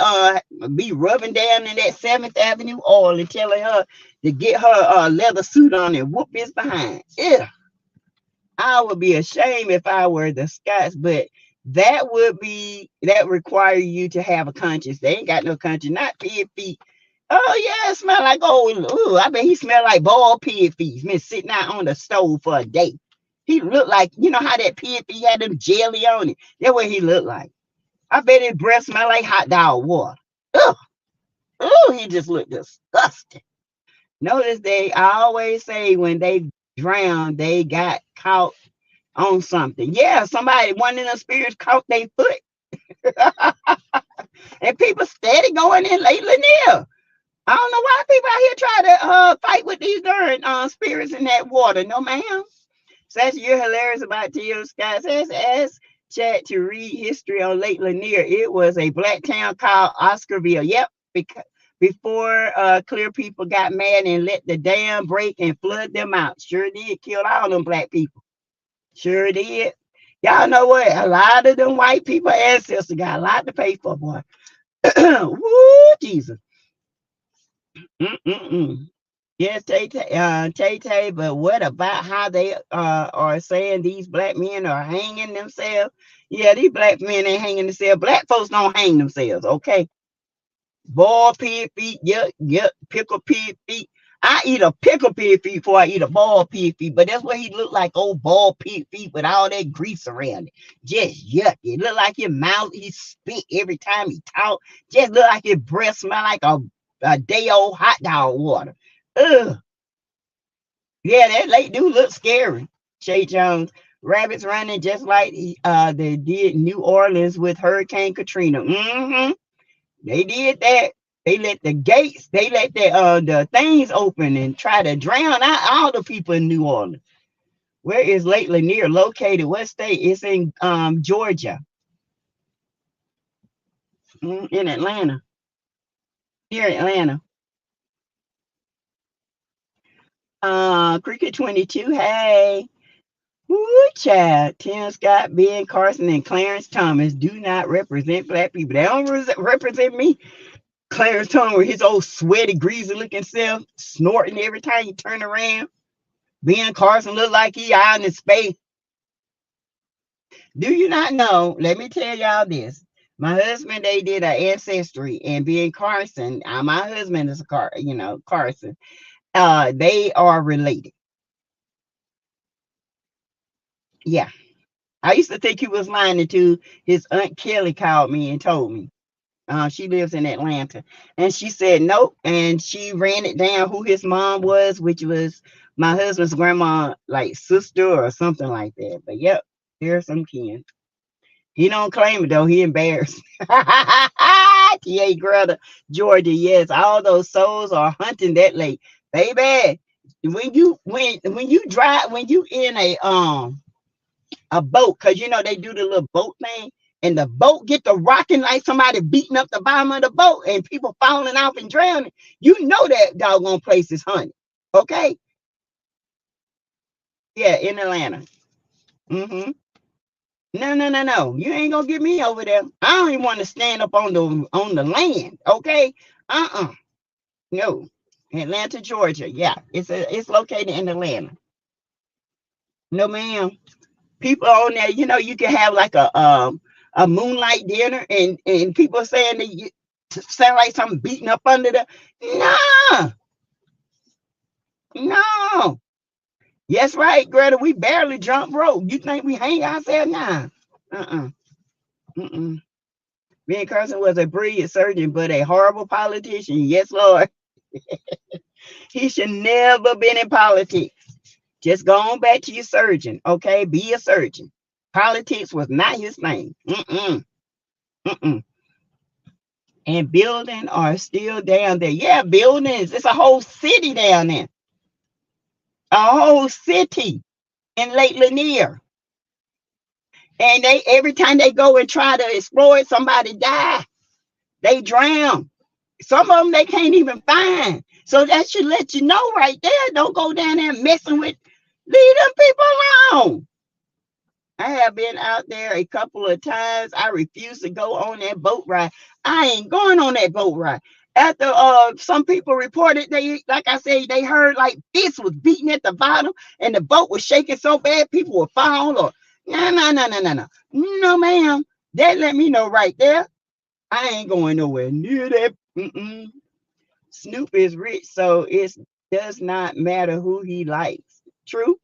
be rubbing down in that 7th Avenue oil and telling her to get her leather suit on and whoop his behind. Yeah, I would be ashamed if I were the Scots, but that require you to have a conscience. They ain't got no conscience, not pig feet. Oh yeah, it smell like I bet he smelled like boiled pig feet. Been sitting out on the stove for a day. He looked like, you know how that pig feet had them jelly on it. That's what he looked like. I bet his breath smelled like hot dog water. Ugh. Oh, he just looked disgusting. Notice they always say when they drown, they got caught on something. Yeah, one of the spirits caught their foot. And people steady going in Lake Lanier. I don't know why people out here try to fight with these darn spirits in that water. No, ma'am. Sassy, you're hilarious about T.O. Scott. Says, ask chat to read history on Lake Lanier. It was a black town called Oscarville. Yep, before clear people got mad and let the dam break and flood them out. Sure did. Killed all them black people. Sure did. Y'all know what? A lot of them white people ancestors got a lot to pay for, boy. Woo, Jesus. Yes, Tay, but what about how they are saying these black men are hanging themselves? Yeah, these black men ain't hanging themselves. Black folks don't hang themselves, okay? Boiled pig feet, yep, pickle pig feet. I eat a pickle pig feet before I eat a boiled pig feet, but that's what he looked like, old boiled pig feet with all that grease around it. Just yucky. It looked like his mouth, he spit every time he talked. Just looked like his breath smelled like a day old hot dog water. Ugh. Yeah, that lake do look scary. Shay Jones. Rabbits running just like they did New Orleans with Hurricane Katrina. They did that. They let the gates, they let the things open and try to drown out all the people in New Orleans. Where is Lake Lanier located? What state? It's in Georgia. In Atlanta. Here in Atlanta. Cricket 22. Hey. Woo, child. Tim Scott, Ben Carson, and Clarence Thomas do not represent black people. They don't represent me. Clarence Thomas with his old sweaty, greasy looking self, snorting every time you turn around. Ben Carson look like he out in space. Do you not know? Let me tell y'all this. My husband, they did an ancestry, and Ben Carson, my husband is Carson. They are related. Yeah. I used to think he was lying until his Aunt Kelly called me and told me. She lives in Atlanta. And she said nope. And she ran it down who his mom was, which was my husband's grandma, like sister or something like that. But yep, there's some kin. He don't claim it though. He embarrassed. T.A. Greta, Georgia. Yes, all those souls are hunting that lake. Baby, when you drive, when you in a boat, because they do the little boat thing, and the boat get to rocking like somebody beating up the bottom of the boat and people falling off and drowning, that doggone place is haunted. Okay? Yeah, in Atlanta. No. You ain't gonna get me over there. I don't even want to stand up on the land. Okay? No. Atlanta, Georgia. Yeah, it's located in Atlanta. No, ma'am. People on there, you can have like a moonlight dinner, and people saying that you sound like something beating up under the. No. Yes, right, Greta. We barely jump rope. You think we hang ourselves? Nah. Ben Carson was a brilliant surgeon, but a horrible politician. Yes, Lord. He should never been in politics. Just go on back to your surgeon, okay? Be a surgeon. Politics was not his thing. And buildings are still down there. Yeah, buildings. It's a whole city down there. A whole city in Lake Lanier. And every time they go and try to explore it, somebody die. They drown. Some of them they can't even find. So that should let you know right there. Don't go down there messing with. Leave them people alone. I have been out there a couple of times. I refuse to go on that boat ride. I ain't going on that boat ride. After some people reported, like I said, they heard like this was beating at the bottom and the boat was shaking so bad people would fall. Or no, ma'am. That let me know right there. I ain't going nowhere near that. Snoop is rich, so it does not matter who he likes. True.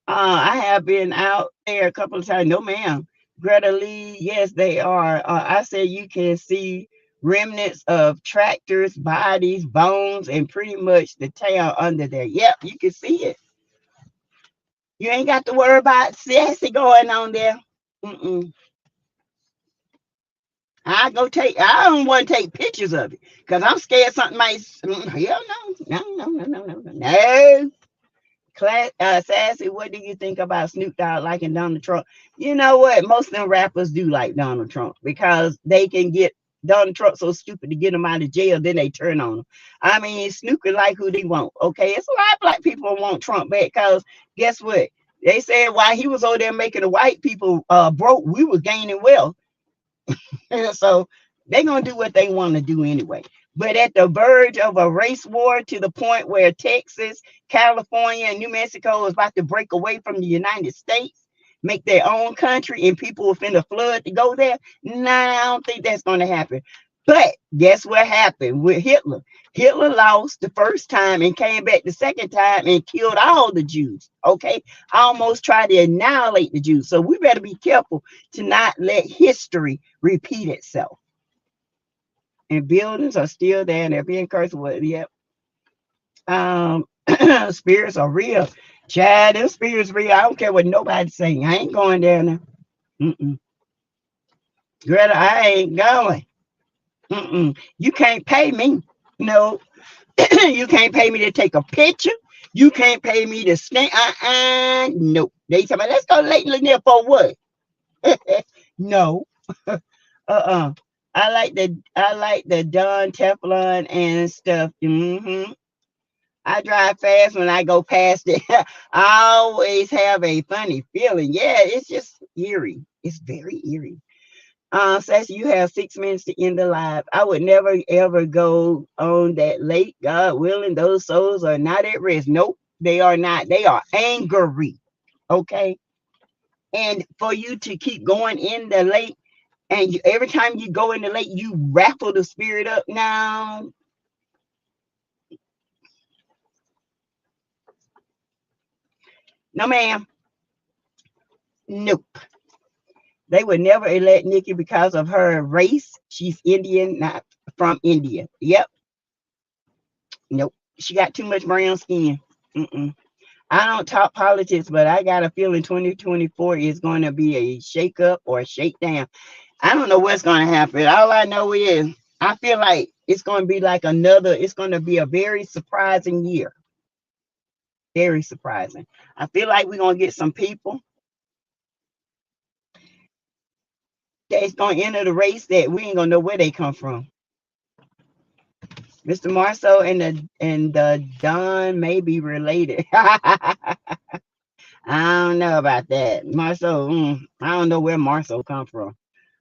I have been out there a couple of times. No, ma'am. Greta Lee, yes, they are. I said you can see remnants of tractors, bodies, bones, and pretty much the town under there. Yep, you can see it. You ain't got to worry about sassy going on there. I don't want to take pictures of it because I'm scared something might. Hell no. Sassy, what do you think about Snoop Dogg liking Donald Trump? You know what? Most of them rappers do like Donald Trump because they can get Donald Trump so stupid to get him out of jail, then they turn on him. I mean, Snoop can like who they want. Okay, it's a lot of black people want Trump back because guess what? They said while he was over there making the white people broke, we were gaining wealth. So they're gonna do what they want to do anyway. But at the verge of a race war to the point where Texas, California, and New Mexico is about to break away from the United States, make their own country, and people will finna flood to go there. Nah, I don't think that's gonna happen. But guess what happened with Hitler? Hitler lost the first time and came back the second time and killed all the Jews. Okay, almost tried to annihilate the Jews. So we better be careful to not let history repeat itself. And buildings are still there and they're being cursed with. Yep. Spirits are real. Chad, them spirits real. I don't care what nobody's saying. I ain't going down there. Mm-mm. Greta, I ain't going. Mm-mm. You can't pay me. No. You can't pay me to take a picture. You can't pay me to stand. No. They tell me, let's go late Lanier for what? No. uh-uh. I like the Dawn Teflon and stuff. I drive fast when I go past it. I always have a funny feeling. Yeah, it's just eerie. It's very eerie. Says you have 6 minutes to end the live. I would never ever go on that late. God willing, those souls are not at rest. Nope, they are not. They are angry. Okay. And for you to keep going in the lake, and every time you go in the lake, you raffle the spirit up now. No, ma'am. Nope. They would never elect Nikki because of her race. She's Indian, not from India. Yep. Nope. She got too much brown skin. Mm-mm. I don't talk politics, but I got a feeling 2024 is going to be a shake up or a shake down. I don't know what's going to happen. All I know is I feel like it's going to be like it's going to be a very surprising year. Very surprising. I feel like we're going to get some people that's going to enter the race that we ain't going to know where they come from. Mr. Marceau and the Don may be related. I don't know about that. Marceau, I don't know where Marceau come from.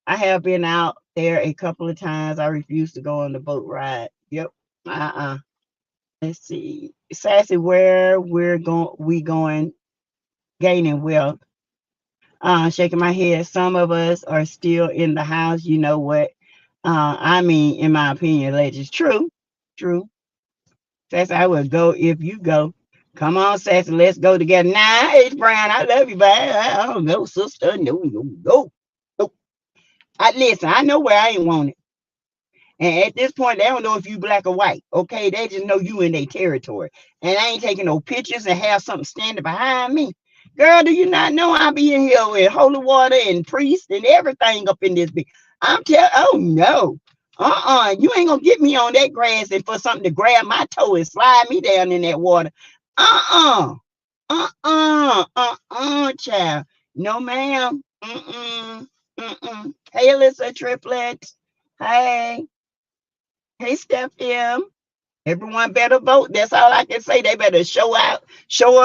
I have been out there a couple of times. I refuse to go on the boat ride. Yep. Let's see. Sassy, where we going gaining wealth. Shaking my head. Some of us are still in the house. You know what? I mean, in my opinion, legends. True. True. Sassy, I will go if you go. Come on, Sassy, let's go together. Nah, it's Brown. I love you, but I don't know, sister. No, no, no. No. Listen, I know where I ain't want it. And at this point, they don't know if you black or white. Okay, they just know you in their territory. And I ain't taking no pictures and have something standing behind me. Girl, do you not know I be in here with holy water and priest and everything up in this big? Oh no. You ain't gonna get me on that grass and for something to grab my toe and slide me down in that water. Child. No, ma'am. Hey, Alyssa Triplets. Hey. Hey, Steph M. Everyone better vote. That's all I can say. They better show up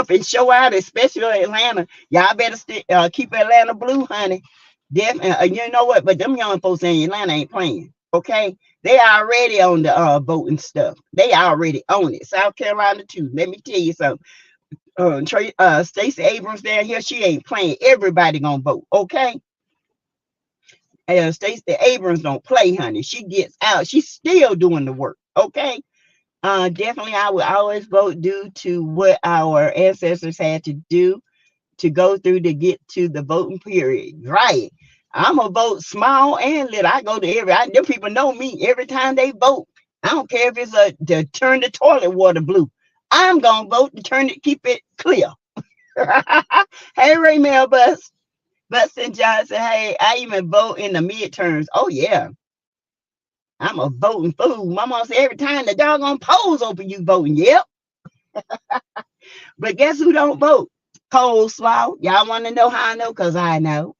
and show out, especially Atlanta. Y'all better keep Atlanta blue, honey. Definitely. You know what? But them young folks in Atlanta ain't playing. Okay, they already on the voting stuff. They already on it. South Carolina too. Let me tell you something. Stacey Abrams down here, she ain't playing. Everybody gonna vote. Okay. Stacey Abrams don't play, honey. She gets out. She's still doing the work. Okay. Definitely, I would always vote due to what our ancestors had to do to go through to get to the voting period. Right. I'm a vote small and little. I go to them people know me every time they vote. I don't care if it's to turn the toilet water blue. I'm gonna vote to keep it clear. Hey, Ray Mel Bus. Bustin Johnson, hey, I even vote in the midterms. Oh, yeah. I'm a voting fool. My mom said every time the doggone polls open, you voting. Yep. But guess who don't vote? Coleslaw. Y'all want to know how I know? Because I know.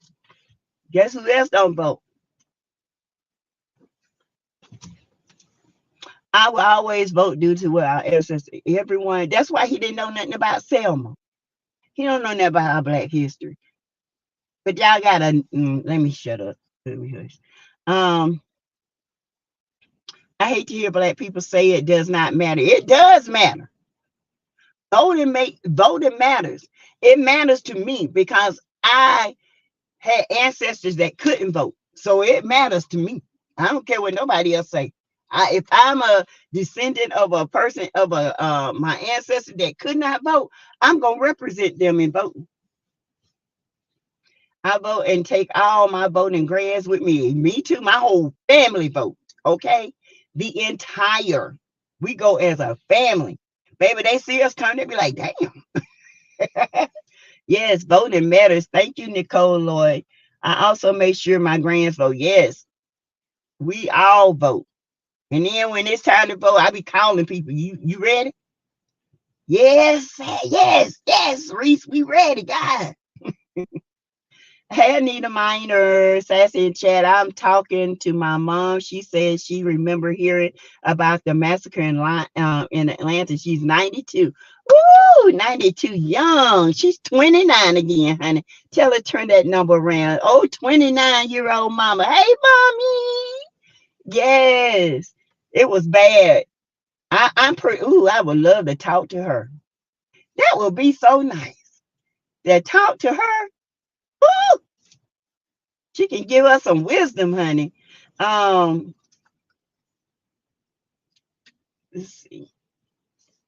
Guess who else don't vote? I will always vote due to what our ancestors. Everyone. That's why he didn't know nothing about Selma. He don't know nothing about our Black history. But y'all gotta let me shut up. Let me hush. I hate to hear Black people say it does not matter. It does matter. Voting matters. It matters to me because I had ancestors that couldn't vote. So it matters to me. I don't care what nobody else say. If I'm a descendant of a person of my ancestor that could not vote, I'm gonna represent them in voting. I vote and take all my voting grands with me. Me too. My whole family votes. Okay, the entire. We go as a family. Baby, they see us come, they be like, damn. Yes, voting matters. Thank you, Nicole Lloyd. I also make sure my grands vote. Yes, we all vote. And then when it's time to vote, I be calling people. You ready? Yes, yes, Reese, we ready, guys. Hey, Anita Minor, Sassy in chat. I'm talking to my mom. She says she remember hearing about the massacre in Atlanta. She's 92. Ooh, 92, young. She's 29 again, honey. Tell her turn that number around. Oh, 29-year-old mama. Hey, mommy. Yes, it was bad. I'm pretty. Ooh, I would love to talk to her. That would be so nice. To talk to her. Ooh, she can give us some wisdom, honey. Let's see.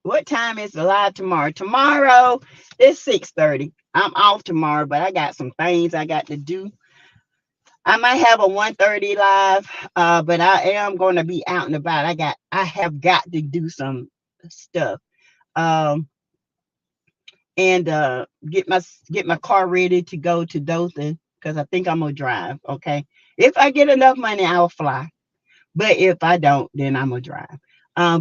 What time is the live tomorrow? Tomorrow it's 6:30. I'm off tomorrow, but I got some things I got to do. I might have a 1:30 live, but I am going to be out and about. I have got to do some stuff. Um, and get my car ready to go to Dothan because I think I'm gonna drive. Okay, if I get enough money, I'll fly. But if I don't, then I'm gonna drive.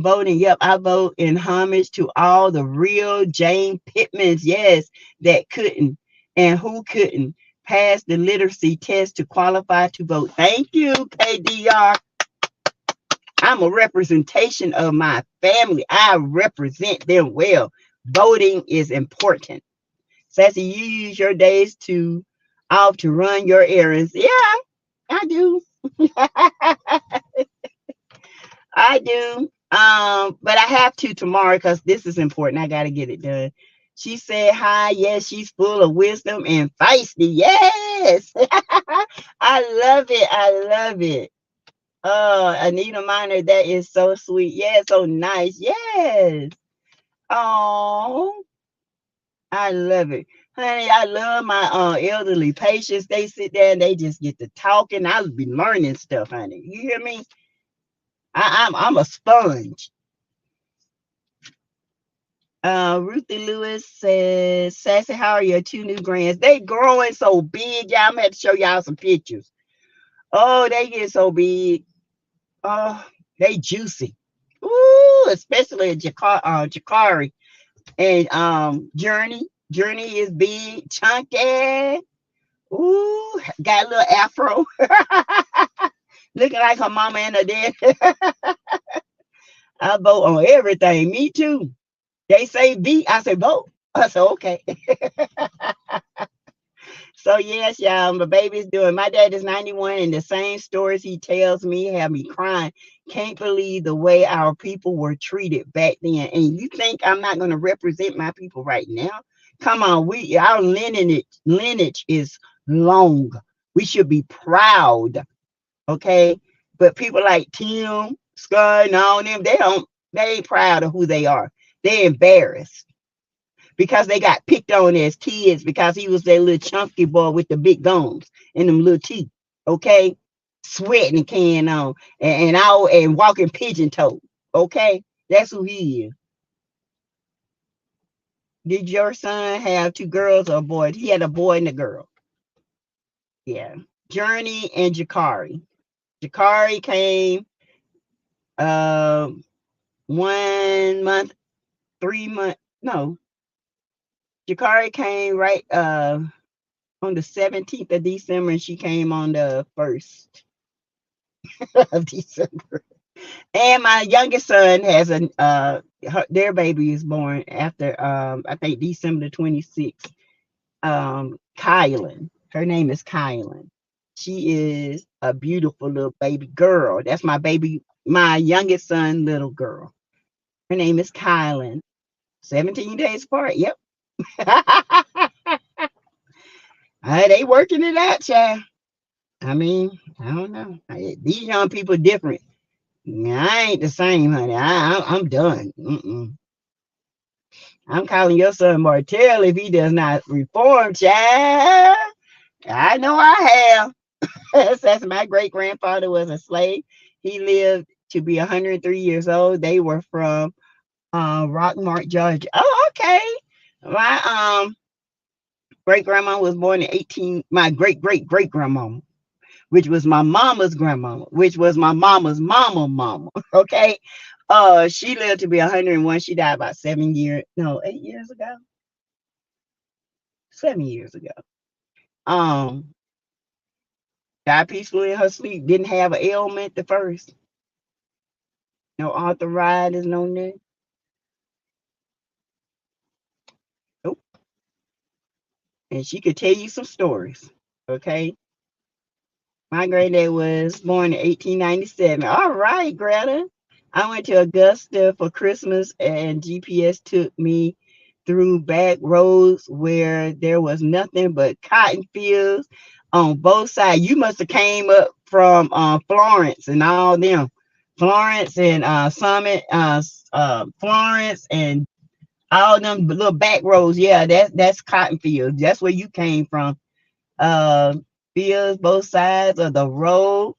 Voting, yep, I vote in homage to all the real Jane Pittmans, yes, that couldn't and who couldn't pass the literacy test to qualify to vote. Thank you, KDR. I'm a representation of my family. I represent them well. Voting is important. Sassy, you use your days off to run your errands. Yeah, I do. I do. But I have to tomorrow because this is important. I gotta get it done. She said hi. Yes, she's full of wisdom and feisty. Yes. I love it. I love it. Oh, Anita Minor, that is so sweet. Yeah, so nice. Yes. Oh, I love it. Honey, I love my elderly patients. They sit there and they just get to talking. I'll be learning stuff, honey. You hear me? I'm a sponge. Ruthie Lewis says, Sassy, how are your two new grands? They growing so big. Yeah, I'm gonna have to show y'all some pictures. Oh, they get so big. Oh, they juicy. Ooh, especially Jakari and Journey. Journey is big, chunky. Ooh, got a little afro. Looking like her mama and her dad. I vote on everything. Me too. They say V, I say vote. I said, okay. So yes, y'all, my baby's doing. My dad is 91, and the same stories he tells me have me crying. Can't believe the way our people were treated back then. And you think I'm not going to represent my people right now? Come on, our lineage is long. We should be proud, okay? But people like Tim, Scott, and all them, they ain't proud of who they are. They're embarrassed because they got picked on as kids because he was that little chunky boy with the big gums and them little teeth, okay? Sweating and carrying on and walking pigeon toed, okay? That's who he is. Did your son have two girls or a boy? He had a boy and a girl. Yeah. Journey and Jakari. Jakari came 1 month, 3 months. No, Jakari came right on the 17th of December, and she came on the 1st of December. And my youngest son has their baby is born after I think December 26th. Kylan. Her name is Kylan. She is a beautiful little baby girl. That's my youngest son, little girl. Her name is Kylan. 17 days apart. Yep. They working it out, child. I mean, I don't know. These young people different. I ain't the same, honey. I'm done. I'm calling your son Martell if he does not reform, child. I know I have. Since my great grandfather was a slave, he lived to be 103 years old. They were from Rockmart, Georgia. Oh, okay. My great grandma was born in 18. My great great great grandma, which was my mama's grandmama, which was my mama's mama. Okay. She lived to be 101. She died about 7 years, no, 8 years ago. 7 years ago. Um, died peacefully in her sleep. Didn't have an ailment the first. No arthritis, no neck. Nope. And she could tell you some stories. Okay. My granddad was born in 1897. All right, Greta. I went to Augusta for Christmas and GPS took me through back roads where there was nothing but cotton fields on both sides. You must have came up from Florence and all them. Florence and Summit, Florence and all them little back roads. Yeah, that's cotton fields. That's where you came from. Uh, Fields both sides of the road,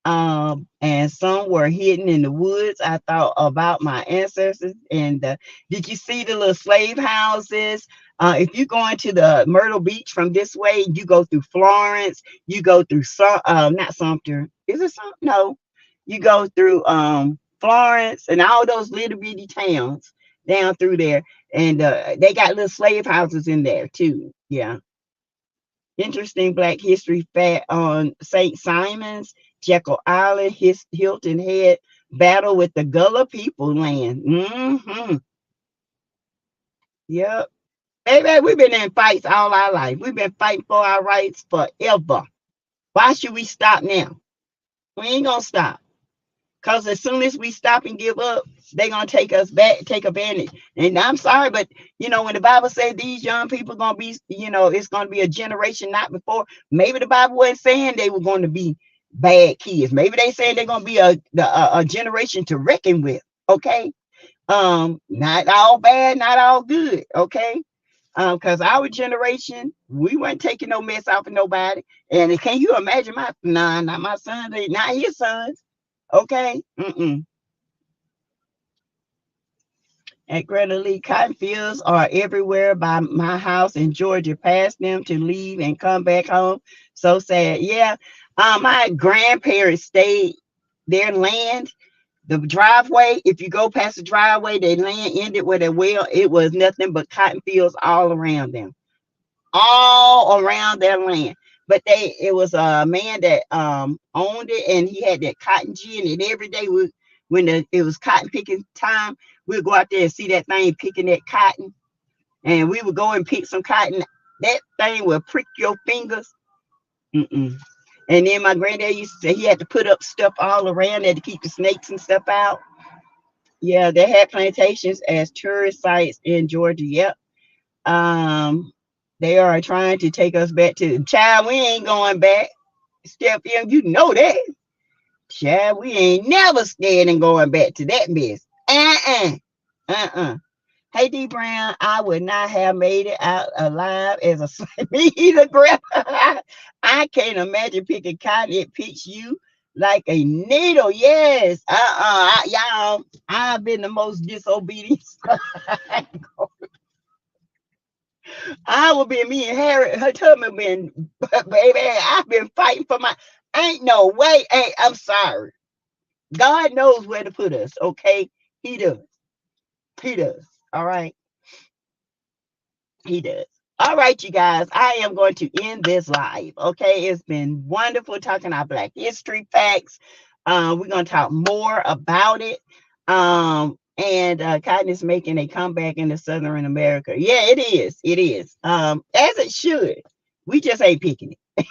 and some were hidden in the woods. I thought about my ancestors. And did you see the little slave houses? If you're going to the Myrtle Beach from this way, you go through Florence, you go through not Sumter. Is it Sumter? No, you go through Florence and all those little bitty towns down through there, and they got little slave houses in there too. Yeah. Interesting Black History fact on St. Simon's, Jekyll Island, Hilton Head battle with the Gullah people land. Yep. Baby, we've been in fights all our life. We've been fighting for our rights forever. Why should we stop now? We ain't gonna stop. Because as soon as we stop and give up, they're going to take us back, take advantage. And I'm sorry, but, when the Bible says these young people going to be, it's going to be a generation not before. Maybe the Bible wasn't saying they were going to be bad kids. Maybe they saying they're going to be a generation to reckon with. Okay. Not all bad, not all good. Okay. Because our generation, we weren't taking no mess off of nobody. And can you imagine not my son, not his sons. Okay. At Greta Lee, cotton fields are everywhere by my house in Georgia. Past them to leave and come back home. So sad. Yeah. My grandparents stayed their land. The driveway, if you go past the driveway, their land ended with a well. It was nothing but cotton fields all around them. All around their land. But it was a man that owned it, and he had that cotton gin, and every day when it was cotton picking time, we'd go out there and see that thing picking that cotton, and we would go and pick some cotton. That thing would prick your fingers. And then my granddad used to say he had to put up stuff all around there to keep the snakes and stuff out. Yeah, they had plantations as tourist sites in Georgia. Yep. They are trying to take us back to child. We ain't going back. Step in, you know that. Child, we ain't never scared and going back to that mess. Hey, D Brown, I would not have made it out alive as a slave. Me either, Grandma. I can't imagine picking cotton. It picks you like a needle. Yes. Y'all, I've been the most disobedient. I will be me and Harry, her husband been, baby, I've been fighting for my, ain't no way, I'm sorry. God knows where to put us, okay? He does. He does. All right. He does. All right, you guys, I am going to end this live, okay? It's been wonderful talking our Black history facts. We're going to talk more about it. And cotton is making a comeback in the Southern America. Yeah, it is. It is. As it should. We just ain't picking it.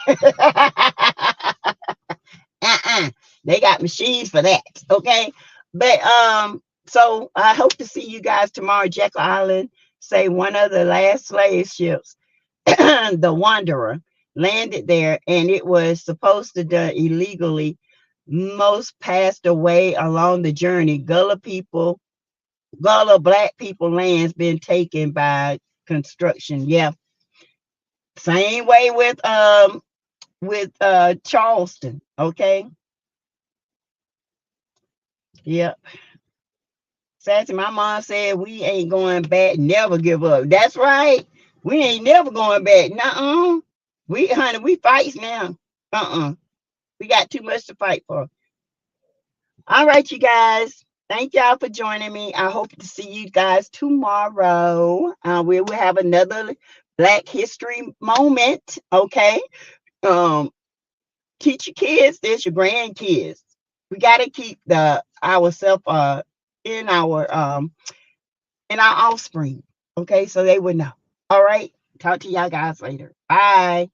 They got machines for that. Okay. But so I hope to see you guys tomorrow. Jekyll Island, say one of the last slave ships, the Wanderer, landed there, and it was supposed to done illegally Most passed away along the journey. Gullah black people lands been taken by construction. Yeah. Same way with Charleston. Okay. Yep. Sassy, my mom said we ain't going back, never give up. That's right. We ain't never going back. Nuh-uh. We fights now. Uh-uh. We got too much to fight for. All right, you guys. Thank y'all for joining me. I hope to see you guys tomorrow. We will have another Black History moment. Okay. Um, Teach your kids this, your grandkids. We gotta keep ourself in our offspring. Okay, so they would know. All right. Talk to y'all guys later. Bye.